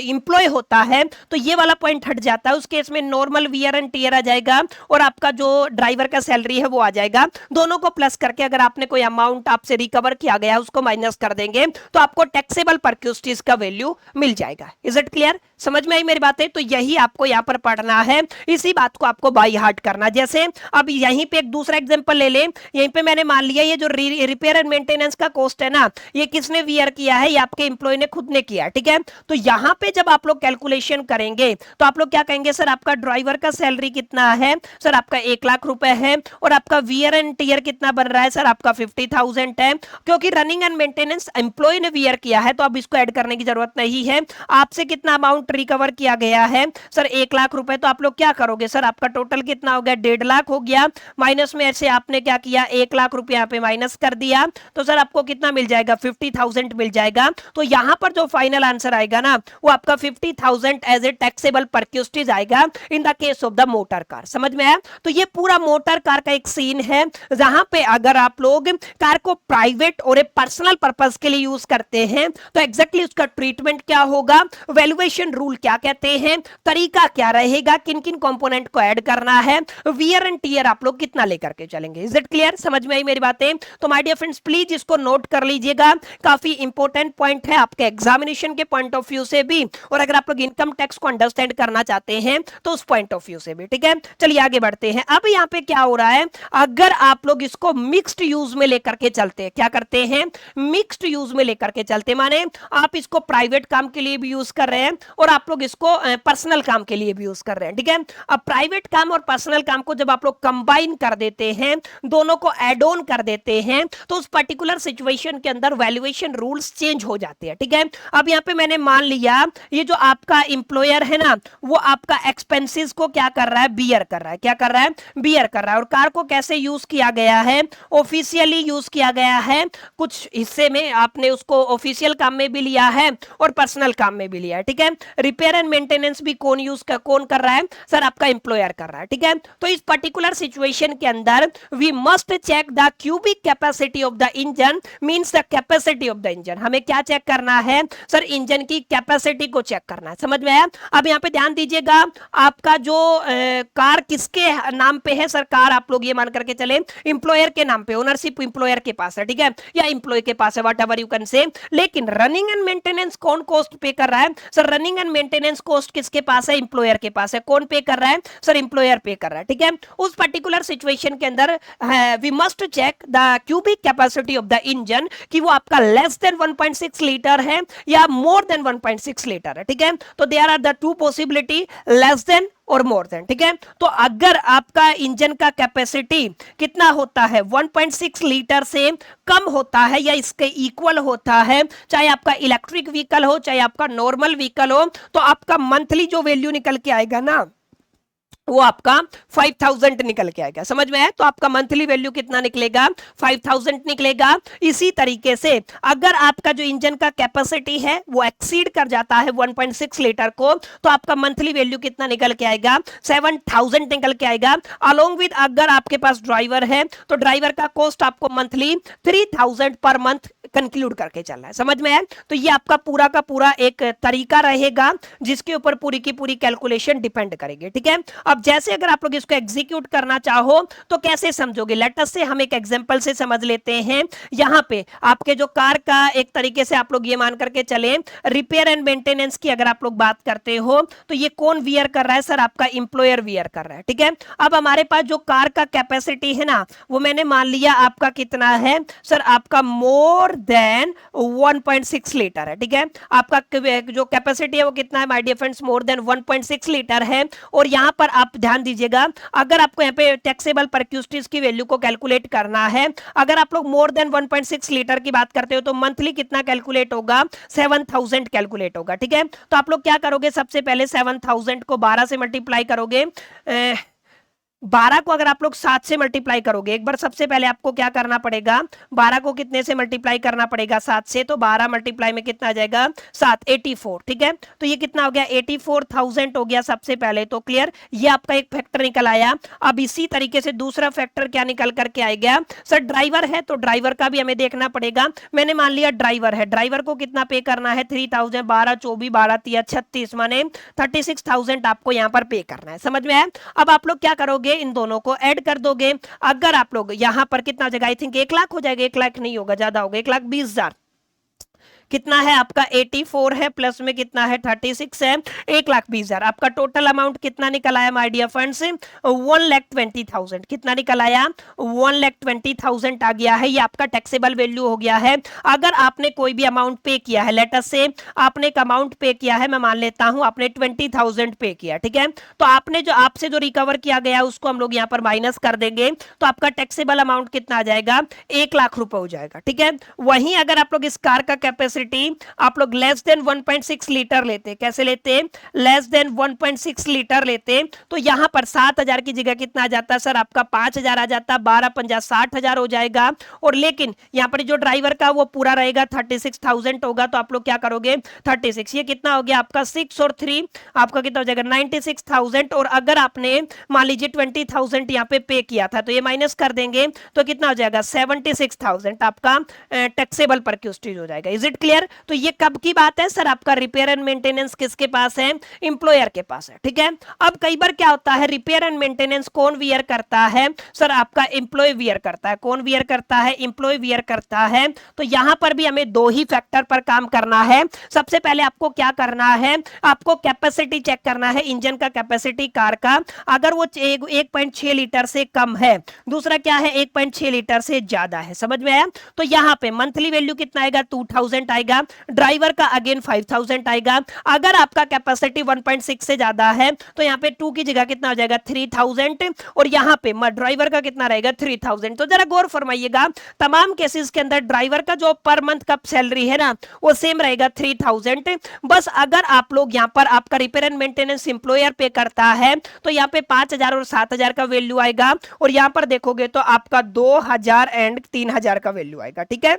A: employee होता है तो ये वाला पॉइंट हट जाता है। उस केस में नॉर्मल वियर एंड टीयर आ जाएगा और आपका जो ड्राइवर का सैलरी है वो आ जाएगा। दोनों को प्लस करके अगर आपने कोई अमाउंट आपसे रिकवर किया गया है उसको माइनस कर देंगे तो आपको टैक्सेबल परक्यूस्टिज का वैल्यू मिल जाएगा। Is it clear? समझ में आई मेरी बातें? तो यही आपको यहां पर पढ़ना है, इसी बात को आपको बाई हार्ट करना। जैसे अब यहीं पे एक दूसरा एग्जांपल ले लें, यहीं पे मैंने मान लिया ये जो रिपेयर एंड मेंटेनेंस का कॉस्ट है ना, ये किसने वियर किया है, ये आपके एम्प्लॉय ने खुद ने किया। ठीक है, तो यहां पे जब आप लोग कैलकुलेशन करेंगे तो आप लोग क्या कहेंगे, सर आपका ड्राइवर का सैलरी कितना है, सर आपका 1 लाख रुपए है, और आपका वियर एंड टीयर कितना बन रहा है, सर आपका 50,000 है। क्योंकि रनिंग एंड मेंटेनेंस एम्प्लॉय ने वियर किया है तो अब इसको ऐड करने की जरूरत नहीं है। आपसे कितना अमाउंट रिकवर किया गया है, सर 1 लाख रुपए, तो आप लोग क्या करोगे, सर आपका टोटल कितना हो गया, 1.5 लाख हो गया, माइनस में ऐसे आपने क्या किया, 1 लाख रुपए यहाँ पे माइनस कर दिया, तो सर आपको कितना मिल जाएगा, 50,000 मिल जाएगा। तो यहां पर जो फाइनल आंसर आएगा ना वो आपका 50,000 एज ए टैक्सेबल परक्यूस्टिज आएगा in the case of the motor car. समझ में आया? तो ये पूरा मोटर कार का एक सीन है जहां पे अगर आप लोग कार को प्राइवेट और पर्सनल पर्पस के लिए यूज करते हैं तो एग्जैक्टली उसका ट्रीटमेंट क्या होगा, वैल्यूएशन रूल क्या कहते हैं, तरीका क्या रहेगा, किन किन कंपोनेंट को ऐड करना है, वियर एंड टीयर आप लोग कितना लेकर के चलेंगे। Is it clear? समझ में आई मेरी बातें? तो माय डियर फ्रेंड्स प्लीज इसको नोट कर लीजिएगा, काफी इंपॉर्टेंट पॉइंट है आपके एग्जामिनेशन के पॉइंट ऑफ व्यू से भी, और अगर आप लोग इनकम टैक्स को अंडरस्टैंड करना चाहते हैं तो उस पॉइंट ऑफ व्यू से भी। ठीक है, चलिए आगे बढ़ते हैं। अब यहाँ पे क्या हो रहा है, अगर आप लोग इसको मिक्स्ड यूज में लेकर के चलते हैं, क्या करते हैं, मिक्स्ड यूज में लेकर के चलते, माने आप इसको प्राइवेट काम के लिए भी यूज कर रहे हैं और आप लोग इसको पर्सनल काम के लिए भी यूज कर रहे हैं। ठीक है, अब प्राइवेट काम और पर्सनल काम को जब आप लोग कंबाइन कर देते हैं, दोनों को एड ऑन कर देते हैं तो उस पर्टिकुलर सिचुएशन के अंदर वैल्यूएशन रूल्स चेंज हो जाते हैं, ठीक है। अब यहाँ पे मैंने मान लिया ये जो आपका एम्प्लॉयर है ना वो आपका एक्सपेंसेस को क्या कर रहा है, बियर कर रहा है, क्या कर रहा है, बियर कर रहा है। और कार को कैसे यूज किया गया है, ऑफिशियली यूज किया गया है, कुछ हिस्से में आपने उसको ऑफिशियल काम में भी लिया है और पर्सनल काम में भी लिया है, ठीक है। रिपेयर एंड मेंटेनेंस भी कौन कर रहा है, सर आपका एम्प्लॉयर कर रहा है, ठीक है। तो इस पर्टिकुलर सिचुएशन के अंदर we must check the cubic capacity of the engine, means the capacity of the engine. हमें क्या चेक करना है, सर इंजन की कैपेसिटी को चेक करना है, समझ में आया। अब यहाँ पे ध्यान दीजिएगा आपका जो कार किसके नाम पे है, सर कार आप लोग ये मान करके चले एम्प्लॉयर के नाम पे, ओनरशिप एम्प्लॉयर के पास है, ठीक है, या एम्प्लॉय के पास है, व्हाटएवर यू कैन से। लेकिन रनिंग एंड मेंटेनेंस कौन कॉस्ट पे कर रहा है, sir running and maintenance cost किसके पास है, एम्प्लॉयर के पास है। कौन पे कर रहा है, सर एम्प्लॉयर पे कर रहा है, ठीक है। उस पर्टिकुलर सिचुएशन के अंदर we must check the cubic capacity of the engine कि वो आपका लेस देन 1.6 लीटर है या मोर देन 1.6 लीटर है, ठीक है। तो there are the two possibility, less than और मोर देन, ठीक है। तो अगर आपका इंजन का कैपेसिटी कितना होता है, 1.6 लीटर से कम होता है या इसके इक्वल होता है, चाहे आपका इलेक्ट्रिक व्हीकल हो चाहे आपका नॉर्मल व्हीकल हो, तो आपका मंथली जो वैल्यू निकल के आएगा ना वो आपका 5000 निकल के आएगा, समझ में है। तो आपका मंथली वैल्यू कितना निकलेगा, 5000 निकलेगा। इसी तरीके से अगर आपका जो इंजन का कैपेसिटी है वो एक्सीड कर जाता है 1.6 लीटर को, तो आपका मंथली वैल्यू कितना निकल के आएगा, 7000 निकल के आएगा। अलोंग विद अगर आपके पास ड्राइवर है तो ड्राइवर का कॉस्ट आपको मंथली 3000 पर मंथ कंक्लूड करके चलना है, समझ में है। तो ये आपका पूरा का पूरा एक तरीका रहेगा जिसके ऊपर पूरी की पूरी कैलकुलेशन डिपेंड करेगी, ठीक है। अब जैसे अगर आप लोग इसको एग्जीक्यूट करना चाहो तो कैसे समझोगे, लेट अस से हम एक एग्जांपल से समझ लेते हैं। यहां पे आपके जो कार का एक तरीके से आप लोग ये मान करके चले रिपेयर एंड मेंटेनेंस की अगर आप लोग बात करते हो तो ये कौन वियर कर रहा है, सर आपका एम्प्लॉयर वियर कर रहा है, ठीक है। अब हमारे पास जो कार का कैपेसिटी है ना वो मैंने मान लिया आपका कितना है, सर आपका मोर देन 1.6 लीटर है, ठीक है। आपका जो कैपेसिटी है वो कितना है my dear friends, more than 1.6 litre है। और यहां पर आप ध्यान दीजिएगा अगर आपको यहाँ पे टैक्सेबल परक्यूस्टिस की वैल्यू को कैलकुलेट करना है, अगर आप लोग मोर देन 1.6 लीटर की बात करते हो तो मंथली कितना कैलकुलेट होगा, 7000 कैलकुलेट होगा, ठीक है। तो आप लोग क्या करोगे, सबसे पहले 7000 को 12 से मल्टीप्लाई करोगे, 12 को अगर आप लोग 7 से मल्टीप्लाई करोगे, एक बार सबसे पहले आपको क्या करना पड़ेगा, 12 को कितने से मल्टीप्लाई करना पड़ेगा, 7 से। तो 12 मल्टीप्लाई में कितना आ जाएगा, 7, 84, ठीक है। तो ये कितना हो गया, 84,000 हो गया सबसे पहले। तो क्लियर, ये आपका एक फैक्टर निकल आया। अब इसी तरीके से दूसरा फैक्टर क्या निकल करके आ गया, सर ड्राइवर है तो ड्राइवर का भी हमें देखना पड़ेगा। मैंने मान लिया ड्राइवर है, ड्राइवर को कितना पे करना है, 3000, 12, 24, 12, 3, 36 माने 36,000 आपको यहाँ पर पे करना है, समझ में आया। अब आप लोग क्या करोगे, इन दोनों को ऐड कर दोगे। अगर आप लोग यहां पर कितना हो जाएगा, आई थिंक 1 लाख हो जाएगा, 1 लाख नहीं होगा, ज्यादा होगा, 1,20,000 कितना है आपका 84 है, प्लस में कितना है 36 है, 1,20,000। आपका टोटल अमाउंट कितना निकल आया माय डियर फ्रेंड्स, 1,20,000। कितना निकल आया, 1,20,000 आ गया है। ये आपका टैक्सेबल वैल्यू हो गया है। अगर आपने कोई भी अमाउंट पे किया है, लेट अस से आपने एक अमाउंट पे किया है, मैं मान लेता हूं आपने 20,000 पे किया, ठीक है। तो आपने जो आपसे जो रिकवर किया गया उसको हम लोग यहाँ पर माइनस कर देंगे, तो आपका टैक्सेबल अमाउंट कितना आ जाएगा, 1 लाख रुपए हो जाएगा, ठीक है। वहीं अगर आप लोग इस कार का कैपेसिटी आप लोग लेस देन 1.6 लीटर लेते, कैसे लेते, लेस देन 1.6 लीटर लेते, तो यहां पर 7,000 की जगह कितना आ जाता है, सर आपका 5,000 आ जाता, 12 पंजा 60,000 हो जाएगा। और लेकिन यहां पर जो ड्राइवर का वो पूरा रहेगा 36,000 होगा। तो आप लोग क्या करोगे, 36, ये कितना हो गया आपका 6 और 3 आपका कितना हो जाएगा 96,000। और अगर आपने मान लीजिए 20,000 यहाँ पे किया था तो ये माइनस कर देंगे तो कितना हो जाएगा 76,000 आपका टैक्सेबल परक्यूस्टिज हो जाएगा। Is it clear. तो ये कब की बात है, सर आपका रिपेयर एंड मेंटेनेंस किसके पास है, एम्प्लॉयर के पास है, ठीक है। अब कई बार क्या होता है, रिपेयर एंड मेंटेनेंस कौन वियर करता है, सर आपका एम्प्लॉय वियर करता है। कौन वियर करता है, एम्प्लॉय वियर करता है। तो यहां पर भी हमें 2 ही फैक्टर पर काम करना है। सबसे पहले आपको क्या करना है, आपको कैपेसिटी चेक करना है, इंजन का कैपेसिटी कार का, अगर वो 1.6 लीटर से कम है। दूसरा क्या है, 1.6 लीटर से ज्यादा है, समझ में आया। तो यहां पे मंथली वैल्यू कितना आएगा, 2000 आएगा, ड्राइवर का अगेन 5000 आएगा। अगर आपका कैपेसिटी 1.6 से ज्यादा है तो यहाँ पे 2 की जगह कितना हो जाएगा 3000, और यहाँ पे ड्राइवर का कितना रहेगा 3000। तो जरा गौर फरमाइएगा, तमाम केसेस के अंदर ड्राइवर का जो पर मंथ का सैलरी है ना वो सेम रहेगा 3000। बस अगर आप लोग यहाँ पर आपका रिपेयर एंड मेंटेनेंस एम्प्लॉयर पे करता है तो यहाँ पे 5000 और 7000 का वैल्यू आएगा, और यहाँ पर देखोगे तो आपका 2000 एंड 3000 का वैल्यू आएगा। ठीक है,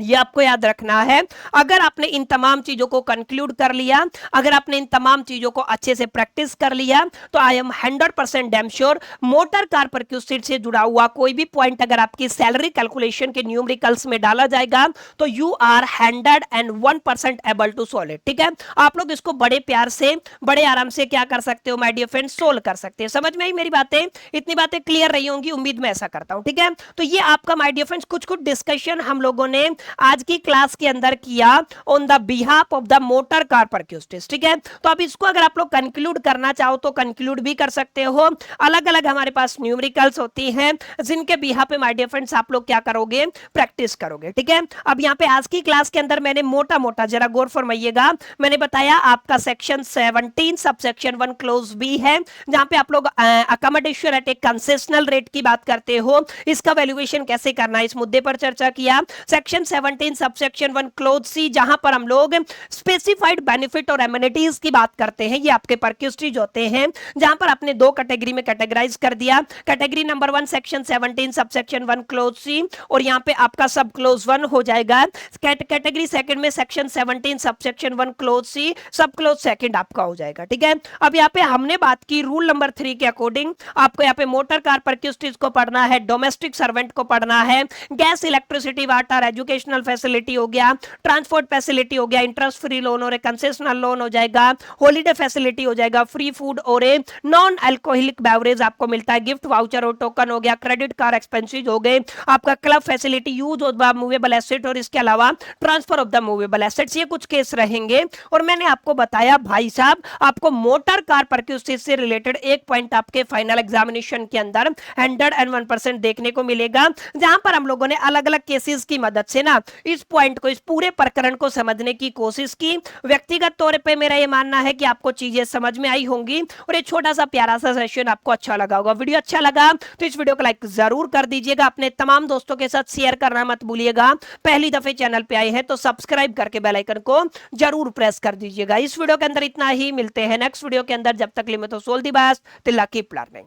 A: ये आपको याद रखना है। अगर आपने इन तमाम चीजों को कंक्लूड कर लिया, अगर आपने इन तमाम चीजों को अच्छे से प्रैक्टिस कर लिया, तो I am 100% damn sure motor car perquisite से जुड़ा हुआ कोई भी पॉइंट अगर आपकी सैलरी कैलकुलेशन के न्यूमेरिकल्स में डाला जाएगा तो you are 101% able to solve it. ठीक है, आप लोग इसको बड़े प्यार से बड़े आराम से क्या कर सकते हो माय डियर फ्रेंड्स, सोल्व कर सकते हैं। समझ में आई मेरी बातें? इतनी बातें क्लियर रही होंगी, उम्मीद मैं ऐसा करता हूं। ठीक है, तो ये आपका माय डियर फ्रेंड्स कुछ डिस्कशन हम लोगों ने आज की क्लास के अंदर किया on the behalf of the motor car perquisite. ठीक है, तो अब इसको अगर आप लोग कंक्लूड करना चाहो तो कंक्लूड भी कर सकते हो। अलग अलग हमारे पास न्यूमेरिकल्स होती हैं जिनके बिहाफ पे माय डियर फ्रेंड्स आप लोग क्या करोगे, प्रैक्टिस करोगे। ठीक है, अब यहाँ पे आज की क्लास के अंदर मैंने मोटा मोटा जरा गौर फरमाइएगा, मैंने बताया आपका सेक्शन 17 सबसेक्शन 1 क्लोज बी है, जहां पे आप लोग accommodation eight a concessional rate की बात करते हो, इसका वैल्यूएशन कैसे करना है इस मुद्दे पर चर्चा किया। सेक्शन 17 सबसेक्शन 1 क्लोज सी, जहां पर हम लोग स्पेसिफाइड बेनिफिट और एमिनिटीज की बात करते हैं, ये आपके परक्यूसिट होते हैं, जहां पर आपने दो कैटेगरी में कैटेगराइज कर दिया। Category number 1 section 17 subsection 1 clause C, और यहां पे आपका सब क्लोज 1 हो जाएगा। कैटेगरी सेकंड में section 17 subsection 1 clause C, sub clause second आपका हो जाएगा। ठीक है, अब यहां पे हमने बात की रूल नंबर 3 के अकॉर्डिंग आपको यहां पे मोटर कार परक्यूसिट को पढ़ना है, डोमेस्टिक सर्वेंट को पढ़ना है, gas electricity water educational facility हो गया, ट्रांसपोर्ट फैसिलिटी हो गया, इंटरेस्ट फ्री लोन और कंसेशनल लोन हो जाएगा, हॉलीडे फैसिलिटी हो जाएगा, फ्री फूड और ए नॉन अल्कोहलिक बेवरेज आपको मिलता है, गिफ्ट वाउचर और टोकन हो गया, क्रेडिट कार्ड एक्सपेंसेस हो गए, आपका club facility, use of the movable asset और इसके अलावा transfer of the movable assets, ये कुछ केस रहेंगे। और मैंने आपको बताया भाई साहब, आपको मोटर कार परक्यूसिट से रिलेटेड एक पॉइंट आपके फाइनल एग्जामिनेशन के अंदर 101% देखने को मिलेगा, जहां पर हम लोगों ने अलग अलग केसेस की मदद से ना इस पॉइंट को, इस पूरे प्रकरण को समझने की कोशिश की। व्यक्तिगत तौर पे मेरा ये मानना है कि आपको चीजें समझ में आई होंगी और ये छोटा सा प्यारा सा सेशन आपको अच्छा लगा होगा। वीडियो अच्छा लगा तो इस वीडियो को लाइक जरूर कर दीजिएगा, अपने तमाम दोस्तों के साथ शेयर करना मत भूलिएगा। पहली दफे चैनल पे आए हैं तो सब्सक्राइब करके बेल आइकन को जरूर प्रेस कर दीजिएगा। इस वीडियो के अंदर इतना ही, मिलते हैं नेक्स्ट वीडियो के अंदर। जब तक लिए मैं तो सोल दी बास, टिल कीप लर्निंग।